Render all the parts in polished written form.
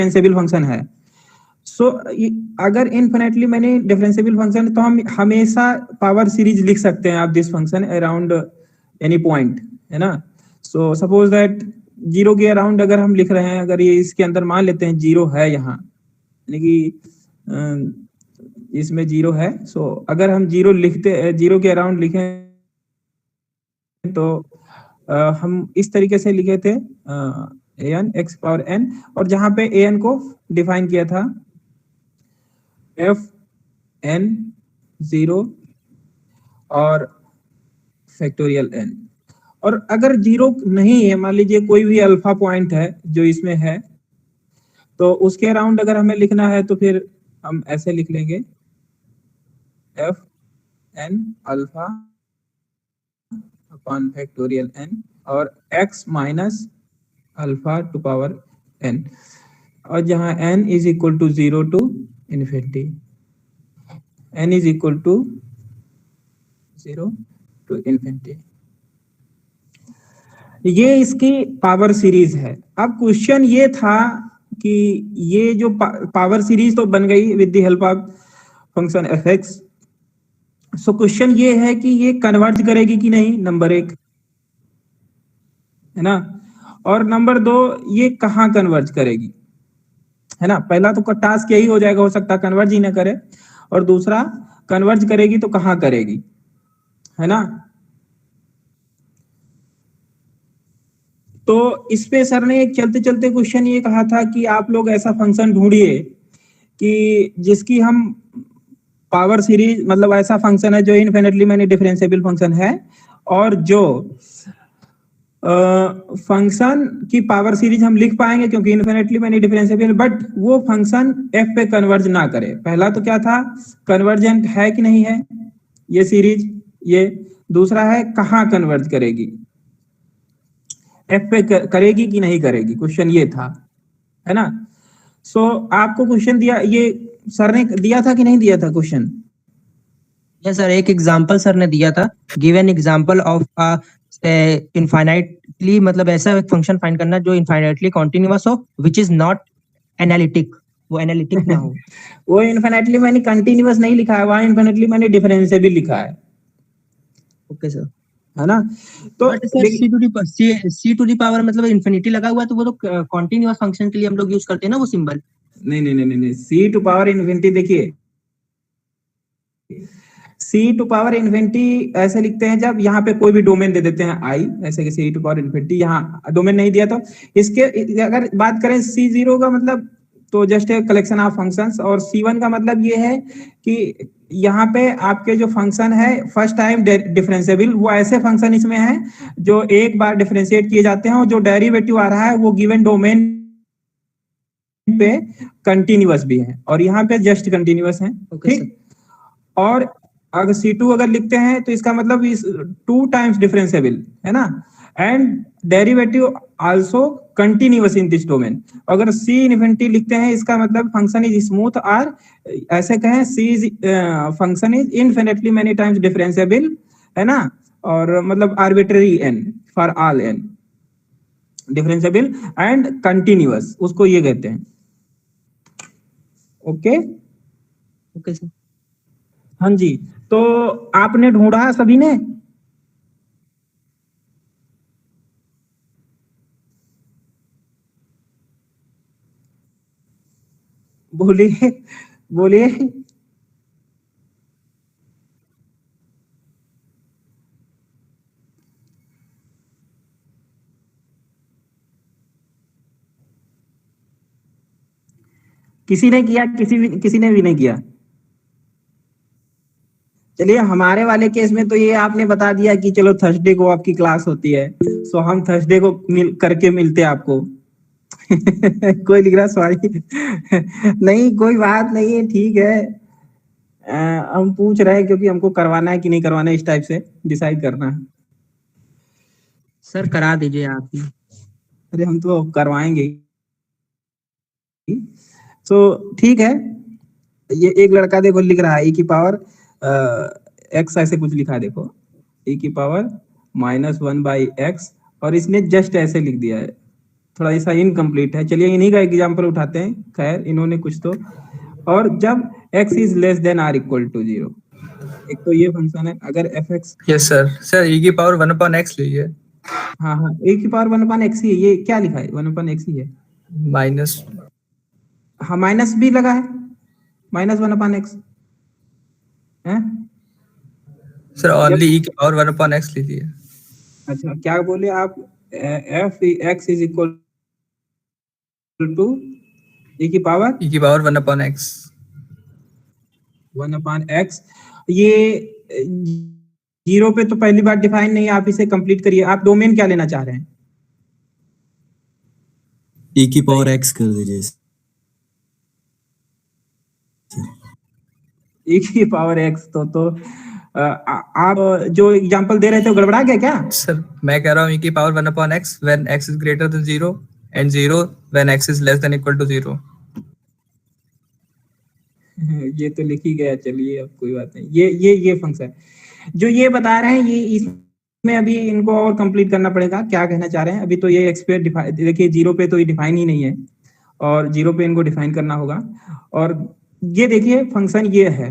Differentiable function है। सो अगर infinitely मैंने डिफरेंशिएबल फंक्शन है तो हम हमेशा पावर सीरीज लिख सकते हैं आप this function around any point, है ना। सो सपोज दैट जीरो के अराउंड अगर हम लिख रहे हैं, अगर ये इसके अंदर मान लेते हैं जीरो है यहाँ, यानी कि इसमें जीरो है। सो अगर हम जीरो लिखते, जीरो के अराउंड लिखें तो हम इस तरीके से लिखे थे an x पावर n, और जहां पे an को डिफाइन किया था f n 0 और फैक्टोरियल n। और अगर जीरो नहीं है, मान लीजिए कोई भी अल्फा पॉइंट है जो इसमें है, तो उसके अराउंड अगर हमें लिखना है तो फिर हम ऐसे लिख लेंगे f n alpha upon factorial n और x minus alpha to power n, और जहां n is equal to 0 to infinity, n is equal to 0 to infinity. ये इसकी पावर सीरीज है। अब क्वेश्चन ये था कि ये जो पावर सीरीज तो बन गई with the help of function fx। So question ये है कि ये कन्वर्ज करेगी कि नहीं, नंबर एक, है ना। और नंबर दो, ये कहाँ कन्वर्ज करेगी, है ना। पहला तो टास्क यही हो जाएगा, हो सकता है कन्वर्ज ही ना करे, और दूसरा कन्वर्ज करेगी तो कहाँ करेगी, है ना। तो इस पे सर ने एक चलते चलते क्वेश्चन ये कहा था कि आप लोग ऐसा फंक्शन ढूंढिए कि जिसकी हम पावर सीरीज, मतलब ऐसा फंक्शन है जो इनफिनिटली मैनी डिफरेंशिएबल फंक्शन है, और जो फंक्शन की पावर सीरीज हम लिख पाएंगे क्योंकि इनफिनिटली मैनी डिफरेंशिएबल, बट वो फंक्शन एफ पे कन्वर्ज ना करे। पहला तो क्या था, कन्वर्जेंट है कि नहीं है ये सीरीज, ये दूसरा है कहाँ कन्वर्ज करेगी, एफ पे करेगी कि नहीं करेगी, क्वेश्चन ये था, है ना। सो आपको क्वेश्चन दिया, ये सर ने दिया था कि नहीं दिया था क्वेश्चन? यस सर, एक एग्जांपल सर ने दिया था, give an example of infinitely, मतलब ऐसा एक फंक्शन फाइंड करना जो इनफाइनाइटली कॉन्टिन्यूअस हो, व्हिच इज नॉट एनालिटिक, वो एनालिटिक ना हो। वो इनफिनिटली मैंने कंटिन्यूअस नहीं लिखा है, वहां इनफिनिटली मैंने डिफरेंशिएबल लिखा है। ओके सर, है ना। तो सी टू दी पावर मतलब इन्फिनिटी लगा हुआ है, तो वो तो कॉन्टिन्यूअस फंक्शन के लिए हम लोग यूज करते हैं ना वो सिंबल। नहीं नहीं नहीं नहीं, सी टू पावर इन्फिनिटी, देखिए सी टू पावर इन्फिनिटी ऐसे लिखते हैं जब यहाँ पे कोई भी डोमेन दे देते हैं आई, ऐसे कि सी टू पावर इन्फिनिटी, यहाँ डोमेन नहीं दिया तो इसके अगर बात करें सी जीरो का मतलब तो just a collection of functions, और सी वन का मतलब ये है कि यहाँ पे आपके जो फंक्शन है फर्स्ट टाइम डिफरेंशिएबल, वो ऐसे फंक्शन इसमें है जो एक बार डिफरेंशिएट किए जाते हैं, और जो डेरिवेटिव आ रहा है वो गिवन डोमेन पे कंटिन्यूअस भी है, और यहाँ पे जस्ट कंटिन्यूअस है, ठीक। और अगर C2 अगर लिखते हैं तो इसका मतलब इस 2 टाइम्स डिफरेंशिएबल, है ना, and derivative also continuous in this domain. अगर C इन्फिनिटी लिखते हैं इसका मतलब फंक्शन इज स्मूथ, और ऐसे कहें C is function is infinitely many times differentiable, है ना, और मतलब arbitrary n for all n differentiable and continuous, उसको ये कहते हैं। Okay okay sir. हाँ जी, तो आपने ढूंढा सभी ने? बोलिए बोलिए। किसी ने किया? किसी ने भी नहीं किया? चलिए, हमारे वाले केस में तो ये आपने बता दिया कि चलो थर्सडे को आपकी क्लास होती है, सो हम थर्सडे को करके मिलते हैं आपको। कोई लिख रहा सॉरी। नहीं कोई बात नहीं है, ठीक है। हम पूछ रहे हैं क्योंकि हमको करवाना है कि नहीं करवाना है, इस टाइप से डिसाइड करना है। सर करा दीजिए आप ही। अरे हम तो करवाएंगे। सो ठीक है, ये एक लड़का देखो लिख रहा है e की पावर x, ऐसे कुछ लिखा है देखो, e की पावर -1/x, और इसने जस्ट ऐसे लिख दिया है थोड़ा ऐसा इनकम्प्लीट है। चलिए इन्हीं का एग्जाम्पल उठाते हैं, खैर इन्होंने कुछ तो। और जब x is less than r equal to 0, एक तो ये फंक्शन है, अगर fx, yes sir, sir e की पावर 1/x लीजिए। हाँ हाँ, a की पावर 1/x ही है, ये क्या लिखा है 1/x ही है, माइनस, हाँ माइनस भी लगा है, -1/x है। सर ओनली e की पावर 1/x लीजिए। अच्छा क्या बोले आप, f x is equal to e की पावर 1/x। 1/x, ये 0 पे तो पहली बार डिफाइन नहीं है, आप इसे कंप्लीट करिए। आप डोमेन क्या लेना चाह रहे हैं? e की पावर x कर दीजिए। e की पावर x तो आप जो एग्जांपल दे रहे थे वो गड़बड़ा गया क्या? सर मैं कह रहा हूँ e की power 1/x when x is greater than 0 and 0 when x is less than equal to 0। ये तो लिख ही गया, चलिए अब कोई बात नहीं। ये फंक्शन जो ये बता रहे हैं, ये इसमें अभी इनको और कंप्लीट करना पड़ेगा। क्या कहना चाह रहे हैं? अभी तो ये एक्सपेयर डिफाइन, देखिए 0 पे तो ये डिफाइन ही नहीं है, और 0 पे इनको डिफाइन करना होगा। और ये देखिए फंक्शन ये है,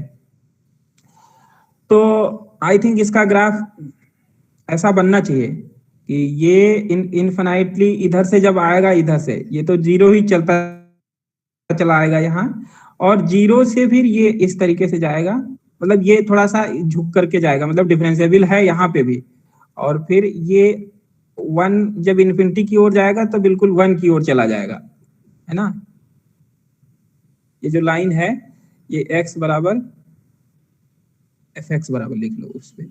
तो आई थिंक इसका ग्राफ ऐसा बनना चाहिए कि ये इनफिनाइटली इधर से जब आएगा, इधर से ये तो 0 ही चलता चला आएगा यहाँ, और 0 से फिर ये इस तरीके से जाएगा, मतलब ये थोड़ा सा झुक करके जाएगा, मतलब डिफरेंशिएबल है यहाँ पे भी। और फिर ये 1 जब इन्फिनिटी की ओर जाएगा तो बिल्कुल 1 की ओर चला जाएगा, है ना। ये जो लाइन है ये x बराबर fx बराबर लिख लो उस पे,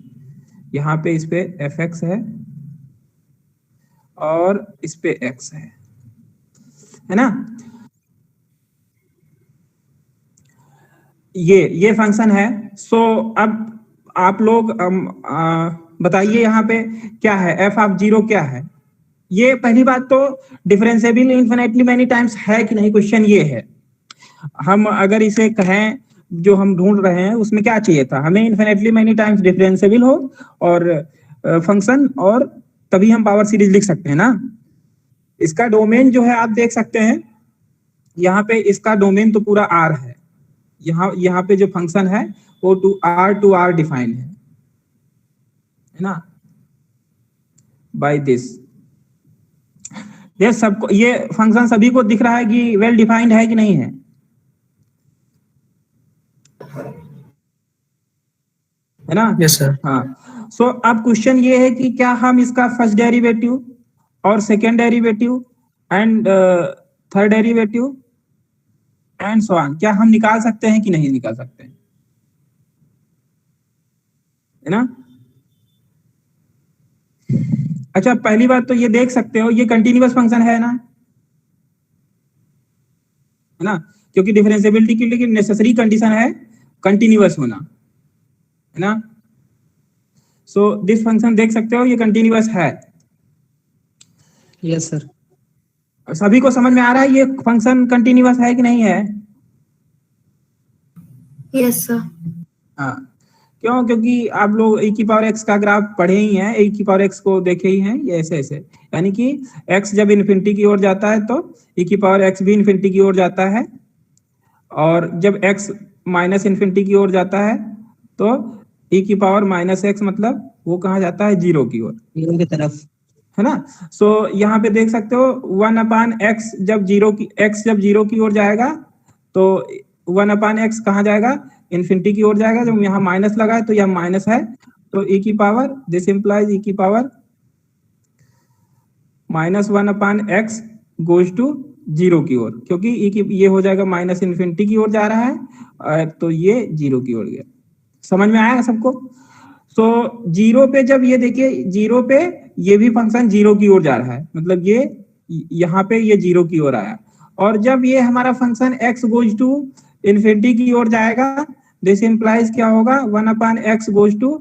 यहाँ पे इस पे fx है और इस पे x है ना। ये फंक्शन है। सो अब आप लोग बताइए यहाँ पे क्या है, f ऑफ 0 क्या है? ये पहली बात तो डिफरेंशिएबल इनफिनिटली मेनी टाइम्स है कि नहीं, क्वेश्चन ये है। हम अगर इसे कहें, जो हम ढूंढ रहे हैं उसमें क्या चाहिए था हमें, इनफिनिटली मेनी टाइम्स डिफरेंशिएबल हो और फंक्शन, और तभी हम पावर सीरीज लिख सकते हैं ना। इसका डोमेन जो है आप देख सकते हैं यहाँ पे, इसका डोमेन तो पूरा R है। यहाँ पे जो फंक्शन है वो टू R डिफाइन है ना, बाय दिस। ये सबको, ये फंक्शन सभी को दिख रहा है कि वेल डिफाइंड है कि नहीं है? है ना। Yes sir. हाँ, सो अब क्वेश्चन ये है कि क्या हम इसका फर्स्ट डेरिवेटिव और second derivative and third derivative and so on, क्या हम निकाल सकते हैं कि नहीं निकाल सकते हैं, है ना। अच्छा पहली बात तो ये देख सकते हो, ये कंटिन्यूअस फंक्शन है ना, है ना, क्योंकि डिफरेंशिएबिलिटी के लिए नेसेसरी कंडीशन है कंटिन्यूअस होना, है ना। सो दिस फंक्शन देख सकते हो ये कंटिन्यूअस है। Yes sir. सभी को समझ में आ रहा है ये फंक्शन कंटिन्यूअस है कि नहीं है? Yes sir. हाँ, क्यों? क्योंकि आप लोग e की पावर x का ग्राफ पढ़े ही हैं, e की पावर x को देखे ही हैं, ये ऐसे ऐसे, यानी कि x जब इन्फिनिटी की ओर जाता है तो e की पावर x भी इन्फिनिटी की ओर जाता है, और जब x माइनस इन्फिनिटी की ओर जाता है तो e की पावर -x मतलब वो कहाँ जाता है, 0 की ओर, 0 की तरफ, है ना। सो यहाँ पे देख सकते हो 1/x जब 0 की ओर जाएगा तो 1/x कहाँ जाएगा, इन्फिनिटी की ओर जाएगा। जब यहाँ माइनस लगा है तो यह माइनस है, तो e की पावर, दिस इंप्लाइज e की पावर -1/x गोज टू 0 की ओर, क्योंकि e की ये हो जाएगा माइनस इन्फिनिटी की ओर जा रहा है, तो ये 0 की ओर गया। समझ में आया सबको? सो 0 पे जब ये देखिए, 0 पे ये भी फंक्शन 0 की ओर जा रहा है, मतलब ये यहाँ पे ये 0 की ओर आया, और जब ये हमारा function x goes to infinity की ओर जाएगा, दिस इंप्लाइज क्या होगा, 1/x गोज टू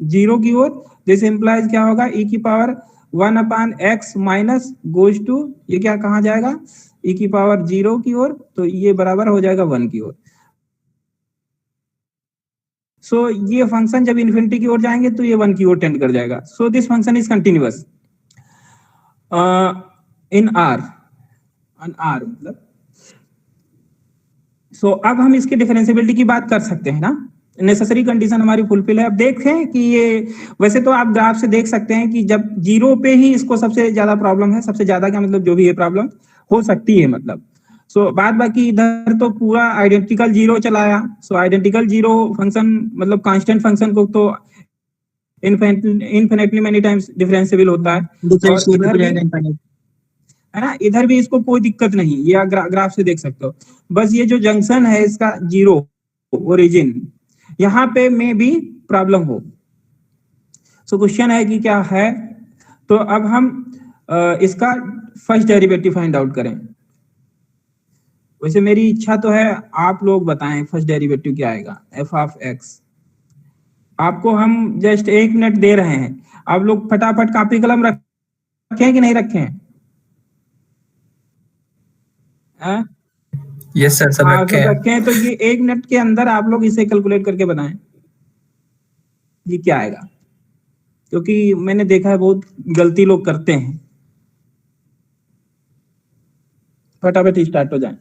0 की ओर, दिस इंप्लाइज क्या होगा, e की power 1/x minus goes to, ये क्या कहाँ जाएगा, e की पावर 0 की ओर, तो ये बराबर हो जाएगा 1 की ओर। सो ये फंक्शन जब इन्फिनिटी की ओर जाएंगे तो ये 1 की ओर टेंड कर जाएगा। So this function is continuous in R। On R मतलब। सो अब हम इसकी डिफरेंशियबिलिटी की बात कर सकते हैं ना, नेसेसरी कंडीशन हमारी फुलफिल है। अब देखें कि ये, वैसे तो आप ग्राफ से देख सकते हैं कि जब जीरो पे ही इसको सबसे ज्यादा प्रॉब्लम है, सबसे ज्यादा क्या मतलब जो भी ये प्रॉब्लम हो सकती है मतलब। सो बाद बाकी इधर तो पूरा आइडेंटिकल जीरो चलाया। सो आइडेंटिकल जीरो फंक्शन मतलब कांस्टेंट फंक्शन को तो इन्फिनिटली मेनी टाइम्स डिफरेंशिएबल होता है। और डिफरेंशिएबल इधर हो भी जाएगा इनफाइनाइट। है ना, इधर भी इसको कोई दिक्कत नहीं, ये आप ग्राफ से देख सकते हो। बस ये जो जंक्शन है इसका जीरो ओरिजिन, यहाँ पे में भी प्रॉब्लम हो। सो क्वेश्चन है कि क्या है। तो अब हम इसका फर्स्ट डेरिवेटिव फाइंड आउट करें। वैसे मेरी इच्छा तो है आप लोग बताएं फर्स्ट डेरिवेटिव क्या आएगा एफ ऑफ एक्स। आपको हम जस्ट 1 मिनट दे रहे हैं, आप लोग फटाफट कॉपी कलम रखें कि नहीं रखें? हाँ यस सर, सब रखे सब हैं। रखे हैं। तो ये 1 मिनट के अंदर आप लोग इसे कैलकुलेट करके बताएं ये क्या आएगा, क्योंकि मैंने देखा है बहुत गलती लोग करते हैं। फटाफट स्टार्ट हो जाए।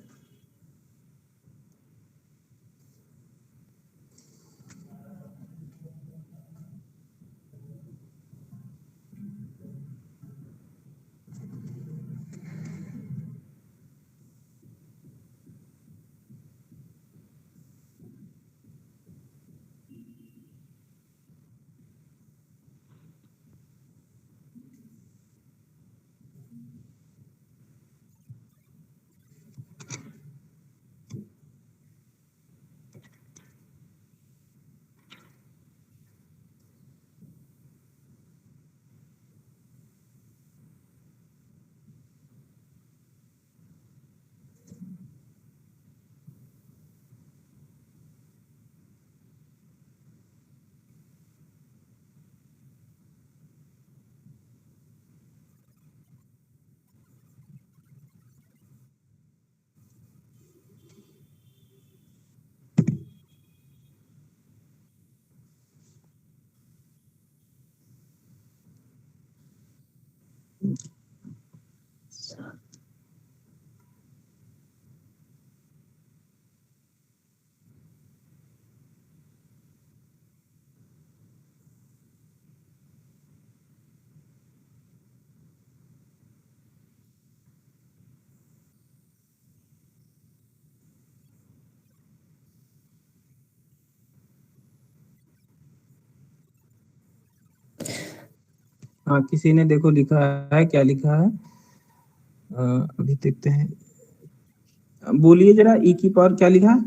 हाँ किसी ने देखो लिखा है, क्या लिखा है अभी देखते हैं। बोलिए जरा, ई की पावर क्या लिखा है?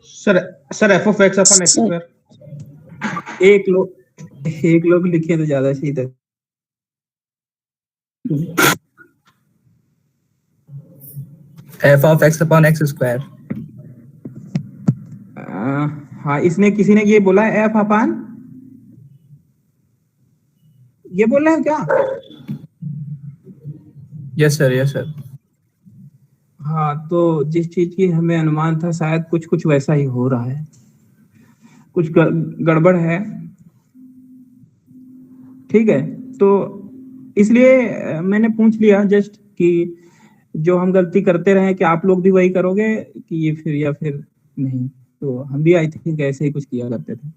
Sir F of x upon x square. एक लोग लिखे तो ज्यादा सही था। F of x upon x square. हाँ इसने किसी ने ये बोला है एफ अपान, ये बोल रहे हैं क्या? Yes sir, yes sir. हाँ तो जिस चीज की हमें अनुमान था शायद कुछ कुछ वैसा ही हो रहा है, कुछ गड़बड़ है। ठीक है, तो इसलिए मैंने पूछ लिया जस्ट कि जो हम गलती करते रहे कि आप लोग भी वही करोगे कि ये फिर या फिर नहीं। तो हम भी आई थिंक ऐसे ही कुछ किया करते थे।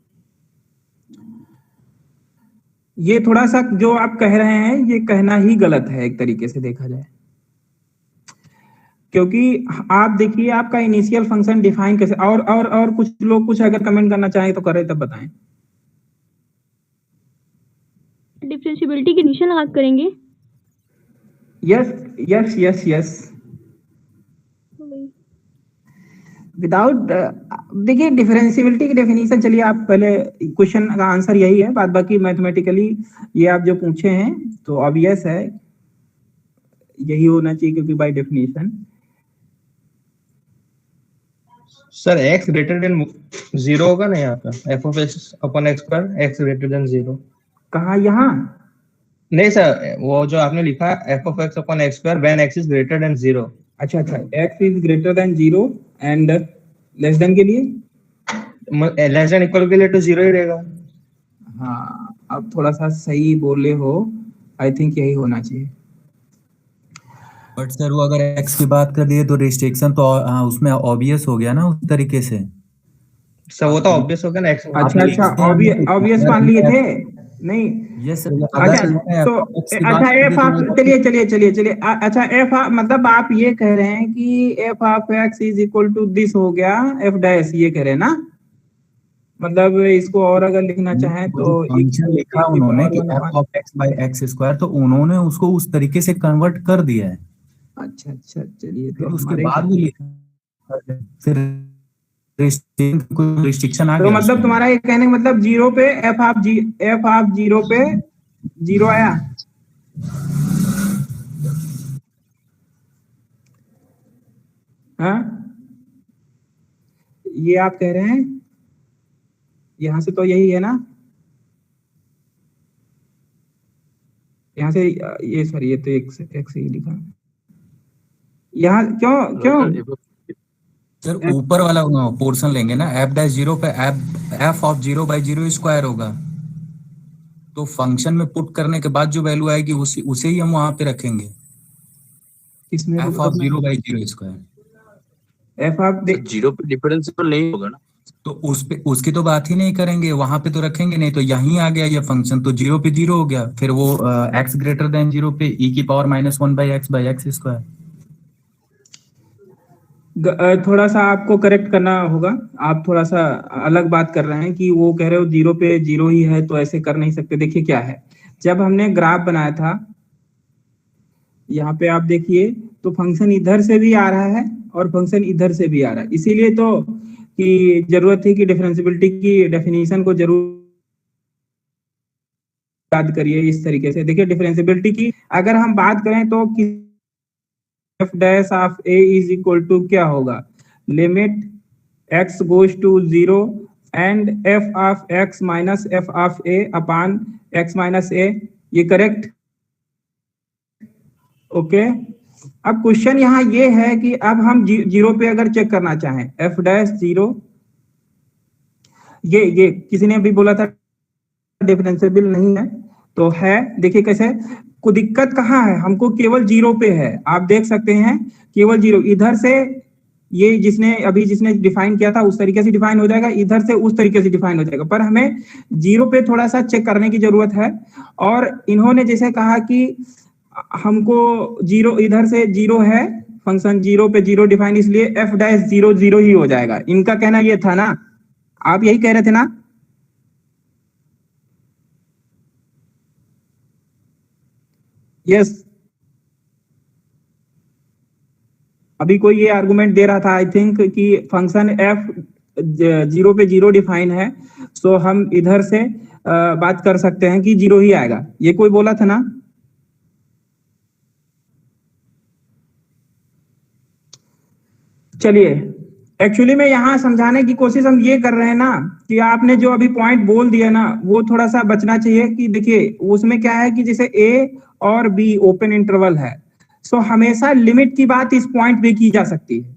ये थोड़ा सा जो आप कह रहे हैं ये कहना ही गलत है एक तरीके से देखा जाए, क्योंकि आप देखिए आपका इनिशियल फंक्शन डिफाइन कैसे, और कुछ लोग कुछ अगर कमेंट करना चाहें तो करें तब बताएं। डिफरेंशिएबिलिटी की कंडीशन लगा करेंगे। Yes yes yes yes without, देखिए डिफरेंशियबिलिटी की डेफिनेशन, चलिए आप पहले क्वेश्चन का आंसर यही है, बाद बाकी मैथमेटिकली ये आप जो पूछे हैं तो ऑब्वियस है यही होना चाहिए, क्योंकि by definition. Sir x greater than 0 होगा ना यहाँ पे, F of x upon x square x greater than 0। कहाँ यहाँ? नहीं सर, वो जो आपने लिखा है F of x upon x square when x is greater then 0। अच्छा अच्छा, x is greater then 0 and less than के लिए, लेस देन इक्वल के लिए तो 0 ही रहेगा। हाँ अब थोड़ा सा सही बोले हो, आई थिंक यही होना चाहिए। बट सर वो अगर एक्स की बात कर दिए तो रिस्ट्रिक्शन तो उसमें ऑब्वियस हो गया ना उस तरीके से। सर वो तो ऑब्वियस हो गया ना एक्स अच्छा अच्छा, ऑब्वियस मान लिए थे नहीं। यस अच्छा अगर तो एक्स की बात अच्छा कर एफ दे तो ऑफ, वो चलिए चलिए चलिए चलिए अच्छा एफ मतलब आप ये कह रहे हैं कि f of x is equal to this हो गया एफ डैश, ये कह रहे हैं ना? मतलब इसको और अगर लिखना चाहें वो तो जो फंक्शन लिखा की उन्होंने पावर कि one F upon. Of x by x square, तो उन्होंने उसको उस तरीके से कन्वर्ट कर दिया है। अच्छा अच्छा, चलिए फिर तो उसके हमारे, बाद भी लिखा, फिर कोई रिस्ट्रिक्शन आ तो गया मतलब उसमें। तुम्हारा ये कहने का मतलब जीरो पे एफ ऑफ जीरो पे जीरो आया। हाँ, ये आप कह रहे हैं, यहां से तो यही है ना, यहाँ से ये सॉरी, ये तो एक से ही लिखा है। यहाँ क्यों क्यों सर ऊपर वाला पोर्शन लेंगे ना, एफ डैश जीरो पे F of zero by zero square होगा, तो फंक्शन में पुट करने के बाद जो वैल्यू आएगी उसे ही हम वहां पे रखेंगे, किसमें F of zero by zero square. F of zero पे डिफरेंशियल नहीं होगा ना? तो उस पे उसकी तो बात ही नहीं करेंगे, वहां पे तो रखेंगे नहीं, तो यहीं आ गया ये फंक्शन, तो जीरो पे जीरो हो गया, फिर वो एक्स ग्रेटर देन जीरो पे ई की power minus one by x square. थोड़ा सा आपको करेक्ट करना होगा, आप थोड़ा सा अलग बात कर रहे हैं कि वो कह रहे हो जीरो पे जीरो ही है तो ऐसे कर नहीं सकते। देखिए क्या है, जब हमने ग्राफ बनाया था, यहाँ पे आप देखिए तो फंक्शन इधर से भी आ रहा है और फंक्शन इधर से भी आ रहा है, इसीलिए तो कि जरूरत थी कि डिफरेंशियबिलिटी की डेफिनेशन को जरूर याद करिए इस तरीके से। देखिए डिफरेंशियबिलिटी की अगर हम बात करें तो F dash of A is equal to क्या होगा, limit X goes to zero and F of X minus F of A upon X minus A, ये करेक्ट? ओके अब क्वेश्चन यहाँ ये है कि अब हम जीरो पे अगर चेक करना चाहें एफ डैश जीरो, ये किसी ने भी बोला था डिफरेंशिएबल नहीं है, तो है। देखिए कैसे को दिक्कत कहाँ है, हमको केवल जीरो पे है, आप देख सकते हैं केवल जीरो, इधर से ये जिसने डिफाइन किया था उस तरीके से डिफाइन हो जाएगा, इधर से उस तरीके से डिफाइन हो जाएगा, पर हमें जीरो पे थोड़ा सा चेक करने की जरूरत है। और इन्होंने जैसे कहा कि हमको जीरो, इधर से जीरो है, फंक्शन जीरो पे जीरो डिफाइन, इसलिए एफ डैश जीरो जीरो ही हो जाएगा, इनका कहना ये था ना, आप यही कह रहे थे ना? यस अभी कोई ये आर्गुमेंट दे रहा था आई थिंक कि फंक्शन एफ जीरो पे जीरो डिफाइन है, सो हम इधर से बात कर सकते हैं कि जीरो ही आएगा, ये कोई बोला था ना? चलिए एक्चुअली में यहाँ समझाने की कोशिश हम ये कर रहे हैं ना कि आपने जो अभी पॉइंट बोल दिया ना वो थोड़ा सा बचना चाहिए कि देखिए उसमें क्या है कि जैसे ए और बी ओपन इंटरवल है, सो हमेशा लिमिट की बात इस पॉइंट पे की जा सकती है,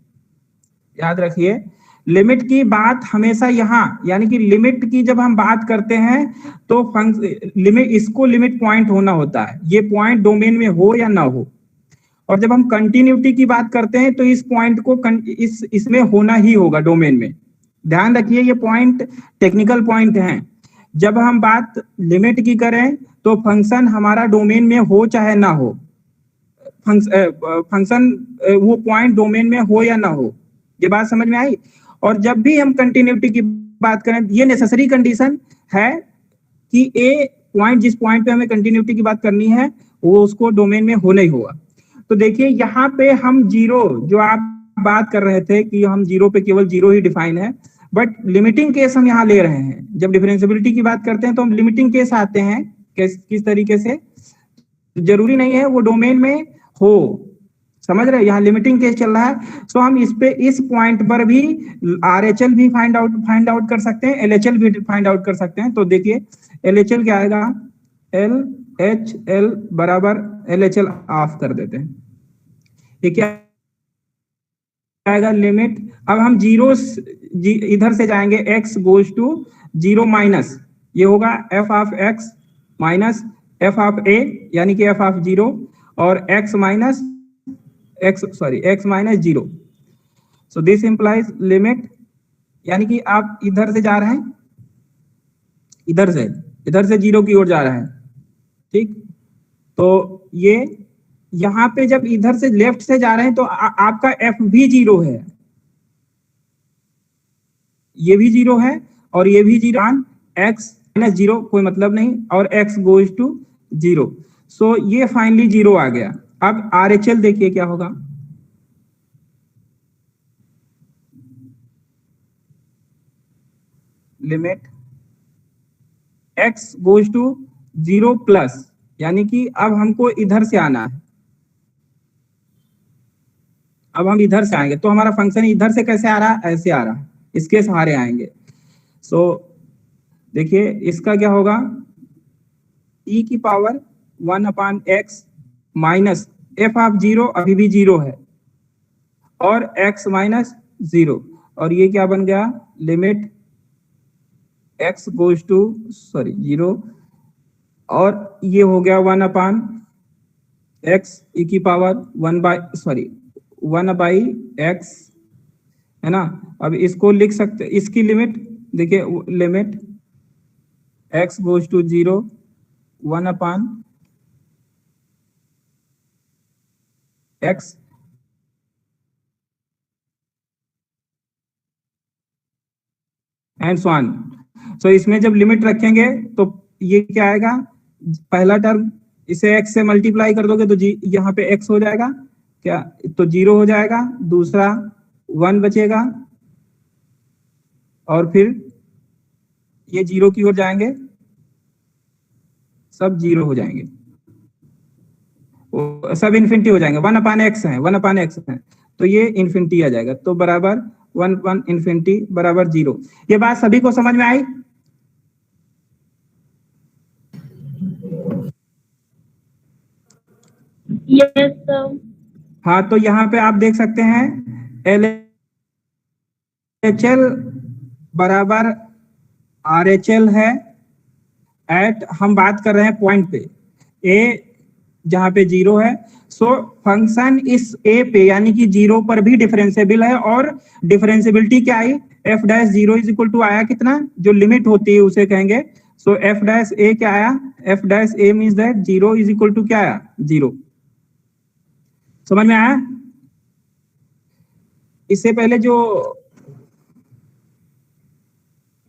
याद रखिए लिमिट की बात हमेशा यहाँ, यानी कि लिमिट की जब हम बात करते हैं तो लिमिट, इसको लिमिट पॉइंट होना होता है, ये पॉइंट डोमेन में हो या ना हो। और जब हम कंटिन्यूटी की बात करते हैं तो इस पॉइंट को इसमें होना ही होगा डोमेन में, ध्यान रखिए ये पॉइंट टेक्निकल पॉइंट हैं। जब हम बात लिमिट की करें तो फंक्शन हमारा डोमेन में हो चाहे ना हो, फंक्शन वो पॉइंट डोमेन में हो या ना हो, ये बात समझ में आई? और जब भी हम कंटिन्यूटी की बात करें, ये नेसेसरी कंडीशन है कि ए पॉइंट, जिस पॉइंट पे हमें कंटिन्यूटी की बात करनी है वो उसको डोमेन में होना ही होगा। तो देखिए यहाँ पे हम जीरो, जो आप बात कर रहे थे कि हम जीरो पे केवल जीरो ही डिफाइन है, बट लिमिटिंग केस हम यहाँ ले रहे हैं। जब डिफरेंशियबिलिटी की बात करते हैं तो हम लिमिटिंग केस आते हैं, किस तरीके से, जरूरी नहीं है वो डोमेन में हो, समझ रहे हैं? यहाँ लिमिटिंग केस चल रहा है, सो हम इस पॉइंट पर भी RHL भी फाइंड आउट कर सकते हैं, LHL भी फाइंड आउट कर सकते हैं। तो देखिए LHL क्या आएगा, LHL बराबर LHL ऑफ कर देते हैं, ये क्या आएगा, लिमिट, अब हम जीरो इधर से जाएंगे, x goes to zero minus, ये होगा f of x minus f of a, यानी कि f ऑफ जीरो, और x minus x minus 0। So this implies limit, यानी कि आप इधर से जा रहे हैं, इधर से 0 की ओर जा रहे हैं, ठीक। तो ये यहाँ पे जब इधर से लेफ्ट से जा रहे हैं तो आपका f भी 0 है, ये भी 0 है और ये भी 0, x माइनस 0 कोई मतलब नहीं, और x गोज टू 0। सो ये फाइनली 0 आ गया। अब RHL देखिए क्या होगा, limit x goes to 0 plus, यानी कि अब हमको इधर से आना है, अब हम इधर से आएंगे तो हमारा फंक्शन इधर से कैसे आ रहा है, ऐसे आ रहा है, इसके सहारे आएंगे। सो देखिए इसका क्या होगा, e की power 1/x minus f of 0 अभी भी 0 है, और x माइनस 0, और ये क्या बन गया, लिमिट x गोज टू 0, और ये हो गया 1/x e की पावर 1/x, है ना। अब इसको लिख सकते, इसकी लिमिट देखिए, limit x goes to 0 1/x and so on. So इसमें जब लिमिट रखेंगे तो ये क्या आएगा, पहला टर्म इसे x से मल्टीप्लाई कर दोगे तो यहाँ पे x हो जाएगा क्या, तो 0 हो जाएगा, दूसरा 1 बचेगा, और फिर ये 0 की ओर जाएंगे, सब 0 हो जाएंगे, सब इन्फिनिटी हो जाएंगे, 1/x है, 1/x है, तो ये इन्फिनिटी आ जाएगा, तो बराबर 1 इन्फिनिटी बराबर 0। ये बात सभी को समझ में आई? Yes sir. हाँ, तो यहाँ पे आप देख सकते हैं LHL बराबर RHL है, एट हम बात कर रहे हैं पॉइंट पे A जहाँ पे 0 है। सो फंक्शन इस A पे यानी कि 0 पर भी डिफरेंशिएबल है, और डिफरेंशिएबिलिटी क्या आई, f'(0) इज इक्वल टू आया कितना, जो लिमिट होती है उसे कहेंगे। सो f'(a) क्या आया, f'(a) means that 0 is equal to क्या आया, 0। समझ में आया? इससे पहले जो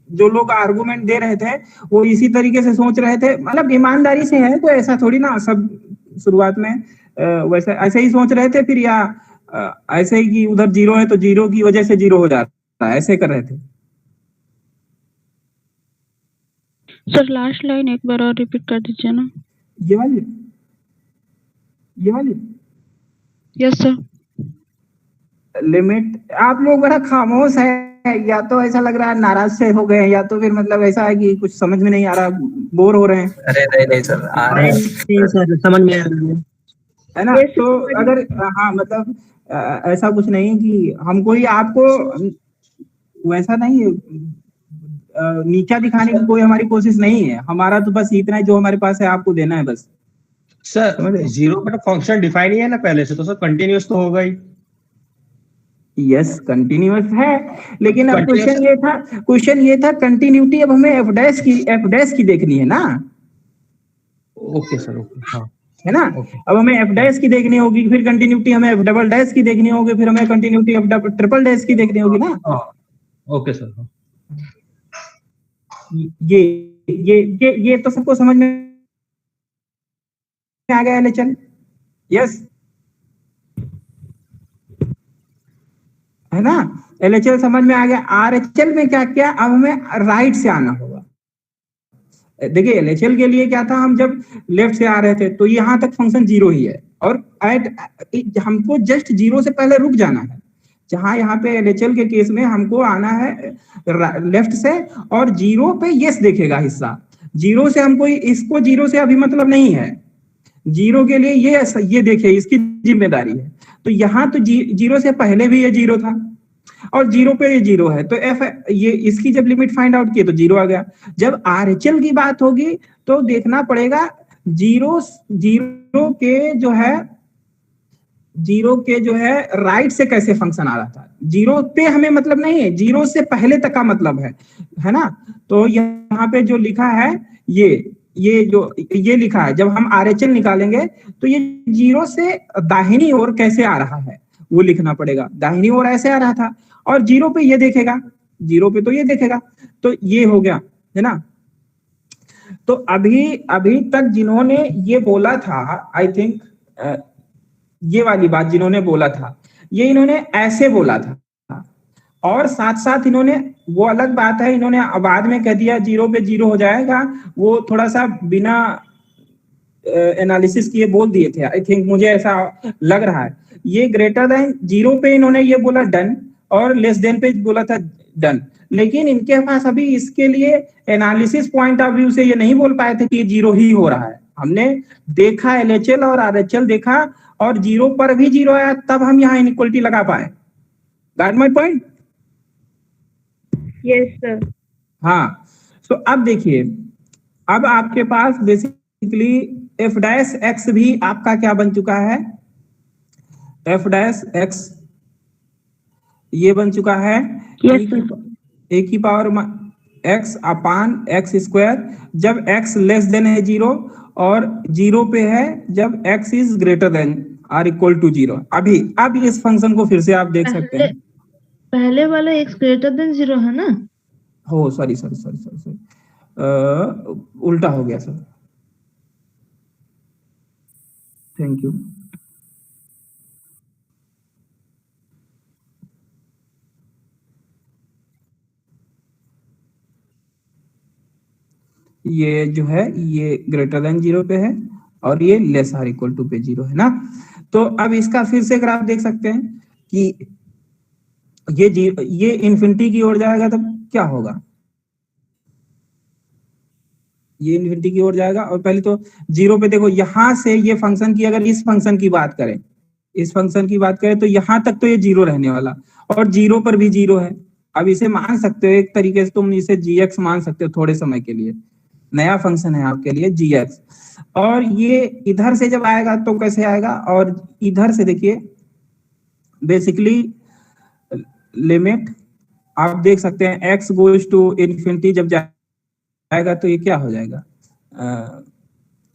लोग आर्गुमेंट दे रहे थे वो इसी तरीके से सोच रहे थे, मतलब ईमानदारी से है, तो ऐसा थोड़ी ना सब शुरुआत में वैसे ऐसे ही सोच रहे थे, फिर या ऐसे ही कि उधर 0 है तो 0 की वजह से 0 हो जाता है, ऐसे कर रहे थे। सर लास्ट लाइन एक बार और रिपीट कर दीजिए ना। ये वाली यस सर। लिमिट, आप लोग बड़ा खामोश है, या तो ऐसा लग रहा है नाराज से हो गए, या तो फिर मतलब ऐसा है कि कुछ समझ में नहीं आ रहा, बोर हो रहे हैं। अरे नहीं सर, आ रहे हैं सर समझ में आ रहा है ना। तो अगर हाँ मतलब ऐसा कुछ नहीं कि हमको ही आपको वैसा नहीं नीचा दिखाने की कोई हमारी कोशिश नहीं है, हमारा तो बस इतना है जो हमारे पास है आपको देना है बस। सर 0 पर फंक्शन डिफाइन ही है ना पहले से, तो सर कंटिन्यूअस तो होगा ही। यस कंटिन्यूअस है, लेकिन अब क्वेश्चन ये था कंटिन्यूटी, अब हमें f' की देखनी है ना। ओके सर, ओके, हाँ है ना। अब हमें f' की देखनी होगी, फिर कंटिन्यूटी हमें f" की देखनी होगी, फिर हमें कंटिन्यूटी f" की देखनी होगी ना। Okay sir. ये तो सबको समझ में आ गया LHL? यस है ना, LHL समझ में आ गया। RHL में क्या क्या, अब हमें राइट से आना होगा। देखिए LHL के लिए क्या था, हम जब लेफ्ट से आ रहे थे तो यहाँ तक फंक्शन 0 ही है, और हमको जस्ट 0 से पहले रुक जाना है, जहां यहाँ पे LHL के केस में हमको आना है लेफ्ट से, और 0 पे यस देखेगा हिस्सा। 0 से हमको इसको 0 से अभी मतलब नहीं है, 0 के लिए ये देखिए इसकी जिम्मेदारी है। तो यहाँ तो 0 से पहले भी ये 0 था, और 0 पे ये 0 है, तो ये इसकी जब लिमिट फाइंड आउट किए तो 0 आ गया। जब RHL की बात होगी तो देखना पड़ेगा 0 के जो है जीरो के जो है राइट से कैसे फंक्शन आ रहा था, जीरो पे हमें मतलब नहीं है, जीरो से पहले तक का मतलब है ना। तो यहाँ पे जो लिखा है ये जो ये लिखा है, जब हम RHL निकालेंगे तो ये जीरो से दाहिनी ओर कैसे आ रहा है वो लिखना पड़ेगा। दाहिनी ओर ऐसे आ रहा था और जीरो पे ये देखेगा, जीरो पे तो ये देखेगा, तो ये हो गया है ना। तो अभी तक जिन्होंने ये बोला था, आई थिंक ये वाली बात जिन्होंने बोला था, ये इन्होंने ऐसे बोला था, और साथ साथ इन्होंने वो अलग बात है, इन्होंने बाद में कह दिया जीरो पे जीरो हो जाएगा, वो थोड़ा सा बिना एनालिसिस किए बोल दिए थे। आई थिंक मुझे ऐसा लग रहा है, ये ग्रेटर देन जीरो पे इन्होंने ये बोला डन, और लेस देन पे बोला था डन, लेकिन इनके पास अभी इसके लिए एनालिसिस पॉइंट ऑफ व्यू से ये नहीं बोल पाए थे कि जीरो ही हो रहा है। हमने देखा LHL और RHL देखा, और जीरो पर भी जीरो आया, तब हम यहाँ इनइक्वलिटी लगा पाए। Got my point? Yes sir. हाँ, तो अब देखिए, अब आपके पास बेसिकली f डैश x भी आपका क्या बन चुका है, f डैश x ये बन चुका है यस सर। ए की power x upon x square, जब x लेस देन है जीरो, और जीरो पे है जब x is greater than or equal to zero. अभी अब इस फंक्शन को फिर से आप देख सकते हैं, पहले वाला x ग्रेटर देन जीरो है ना। हो सॉरी उल्टा हो गया सर, थैंक यू। ये जो है ये ग्रेटर देन जीरो पे है, और ये लेस आर इक्वल टू पे जीरो है ना। तो अब इसका फिर से ग्राफ देख सकते हैं कि ये इन्फिनिटी की ओर जाएगा तो क्या होगा, ये इन्फिनिटी की ओर जाएगा। और पहले तो जीरो पे देखो, यहां से ये फंक्शन की अगर इस फंक्शन की बात करें, इस फंक्शन की बात करें तो यहां तक तो ये जीरो रहने वाला, और जीरो पर भी जीरो है। अब इसे मान सकते हो एक तरीके से, तुम इसे gx मान सकते हो थोड़े समय के लिए, नया फंक्शन है आपके लिए gx। और ये इधर से जब आएगा तो कैसे आएगा, और इधर से देखिए बेसिकली लिमिट आप देख सकते हैं x गोज टू इन्फिनिटी जब जाएगा तो ये क्या हो जाएगा,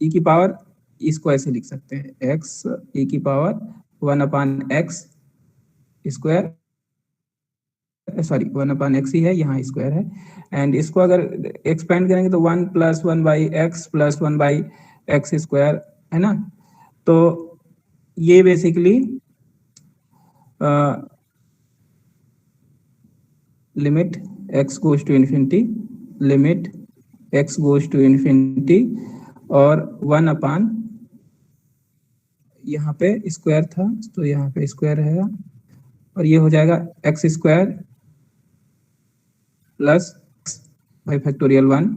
e की पावर, इसको ऐसे लिख सकते हैं x e की power 1/x square, sorry 1/x ही है, यहाँ स्क्वायर है, एंड इसको अगर एक्सपेंड करेंगे तो 1 + 1/x + 1/x स्क्वायर है ना। तो ये basically limit x goes to infinity, limit x goes to infinity, और 1/, यहाँ पे स्क्वायर था तो यहाँ पे स्क्वायर रहेगा, और ये हो जाएगा x square plus by factorial 1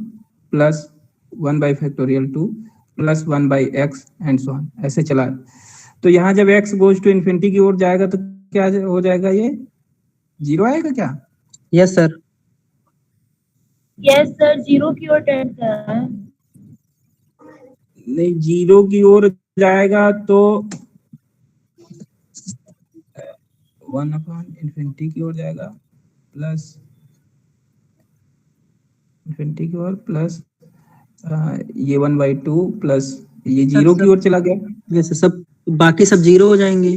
plus 1/2 plus 1/x and so on, ऐसे चला। तो यहाँ जब x गोज टू इन्फिनिटी की ओर जाएगा तो क्या हो जाएगा, ये जीरो आएगा क्या? Yes sir. Yes sir, zero की ओर टेंड कर रहा है। नहीं, जीरो की ओर जाएगा तो 1/इन्फिनिटी की ओर जाएगा, प्लस इन्फिनिटी की ओर, प्लस ये 1/2 प्लस ये जीरो की ओर चला गया। वैसे सब बाकी सब जीरो हो जाएंगे।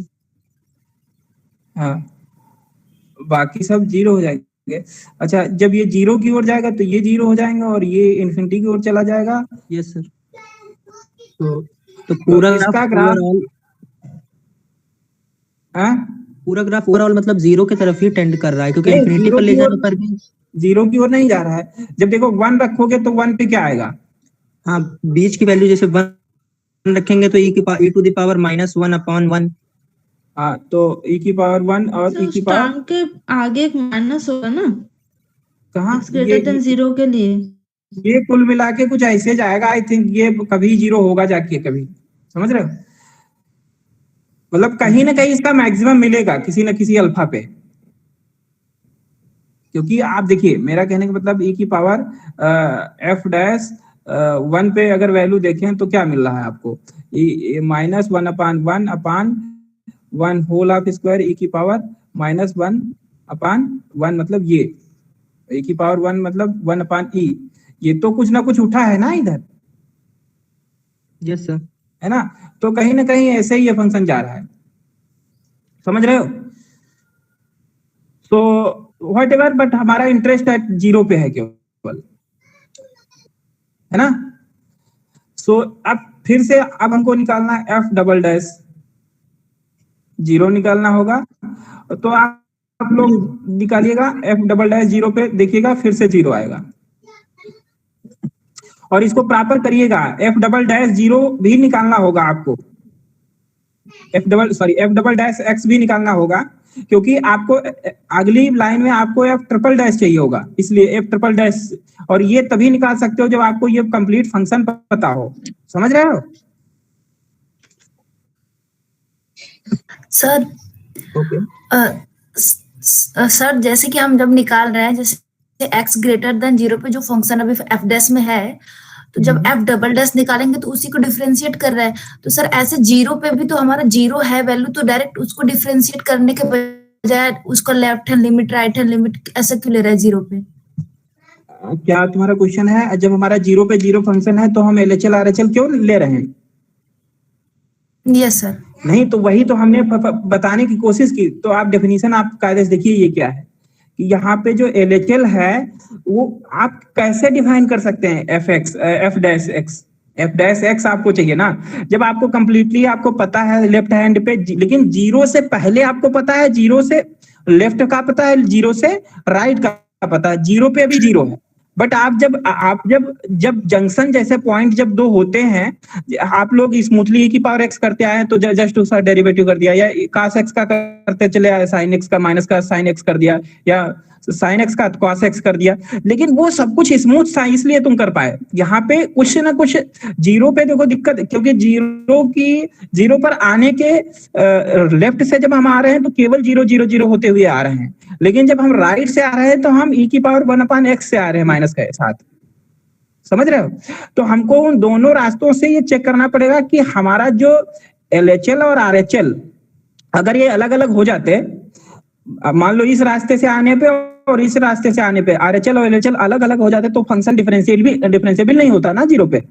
हाँ, बाकी सब जीरो हो जाएंगे। अच्छा, जब ये जीरो की ओर जाएगा तो ये जीरो हो जाएंगे, और ये इन्फिनिटी की ओर चला जाएगा। Yes sir. तो पूरा इसका ग्राफ पूरा ग्राफ ओवरऑल मतलब जीरो की तरफ ही टेंड कर रहा है, क्योंकि इन्फिनिटी पर ले जाने पर भी जीरो की ओर नहीं जा रहा है। जब देखो 1 रखोगे तो 1 पे क्या आएगा, हाँ बीच की वैल्यू जैसे 1 रखेंगे तो e टू द पावर -1/1। हाँ, तो e की पावर 1 और e की पावर टर्म के आगे एक माइनस होगा ना, कहाँ, x ग्रेटर देन जीरो के लिए। ये कुल मिला के कुछ ऐसे जाएगा। आई थिंक ये कभी जीरो होगा जाके, कभी, समझ रहे हो, मतलब कहीं ना कहीं इसका मैक्सिमम मिलेगा किसी न किसी अल्फा पे। क्योंकि आप देखिए, मेरा कहने का मतलब e की पावर f डैश 1 पे अगर वैल्यू देखें तो क्या मिल रहा है आपको, -1/1 अपान 1 होल ऑफ स्क्वायर e की पावर -1 अपान 1, मतलब ये e की पावर 1 मतलब 1 अपान e, ये तो कुछ ना कुछ उठा है ना इधर, यस सर। है ना? तो कहीं ना कहीं ऐसे ही ये फंक्शन जा रहा है, समझ रहे हो? सो व्हाट एवर, बट हमारा इंटरेस्ट एट 0 पे है केवल, है ना? सो अब फिर से अब हमको निकालना है एफ डबल डैश 0 निकालना होगा, तो आप लोग निकालिएगा एफ डबल डैश 0 पे, देखिएगा फिर से 0 आएगा, और इसको प्रॉपर करिएगा, एफ डबल डैश 0 भी निकालना होगा आपको, एफ डबल डैश एक्स भी निकालना होगा, क्योंकि आपको अगली लाइन में आपको एफ ट्रिपल डैश चाहिए होगा, इसलिए एफ ट्रिपल डैश, और ये तभी निकाल सकते हो जब आपको ये कंप्लीट फंक्शन पता हो, समझ रहे हो? सर ओके सर जैसे कि हम जब निकाल रहे हैं, जैसे x ग्रेटर देन 0 पे जो फंक्शन अभी f डैश में है, तो जब f डबल डैश निकालेंगे तो उसी को डिफरेंशिएट कर रहे हैं, तो सर ऐसे 0 पे भी तो हमारा 0 है वैल्यू, तो डायरेक्ट उसको डिफरेंशिएट करने के बजाय उसको left hand limit right hand limit ऐसे क्यों ले रहे हैं 0 पे? क्या तुम्हारा क्वेश्चन है? जब हमारा 0 पे 0 फंक्शन है तो हम LHL RHL क्यों ले रहे हैं? Yes sir. नहीं, तो वही तो हमने बताने की कोशिश की, तो आप डेफिनेशन आप कायदे से देखिए ये क्या है, कि यहाँ पे जो LHL है वो आप कैसे डिफाइन कर सकते हैं, एफ डैश एक्स आपको चाहिए ना, जब आपको कंप्लीटली आपको पता है लेफ्ट हैंड पे, लेकिन 0 से पहले आपको पता है, 0 से लेफ्ट का पता है, 0 से राइट का पता है, 0 पे भी 0 है, बट आप जब जंक्शन जैसे पॉइंट जब दो होते हैं, आप लोग स्मूथली e की पावर x करते आए तो जस्ट उसका डेरिवेटिव कर दिया, या cos x का करते चले आए, sin x का माइनस का sin x कर दिया, या sin x का cos x कर दिया, लेकिन वो सब कुछ स्मूथ था इसलिए तुम कर पाए। यहाँ पे कुछ ना कुछ 0 पे देखो दिक्कत, क्योंकि 0 पर आने के लेफ्ट से जब हम आ रहे हैं तो केवल 0 0 0 होते हुए आ रहे हैं, लेकिन जब हम राइट से आ रहे हैं तो हम e की पावर 1 अपान x से आ रहे हैं माइनस के साथ, समझ रहे हो? तो हमको उन दोनों रास्तों से ये चेक करना पड़ेगा कि हमारा जो LHL और RHL अगर ये अलग अलग हो जाते, मान लो इस रास्ते से आने पे और इस रास्ते से आने पे RHL और LHL अलग अलग हो जाते तो फंक्शन डिफरेंशिएबल नहीं होता ना 0 पे,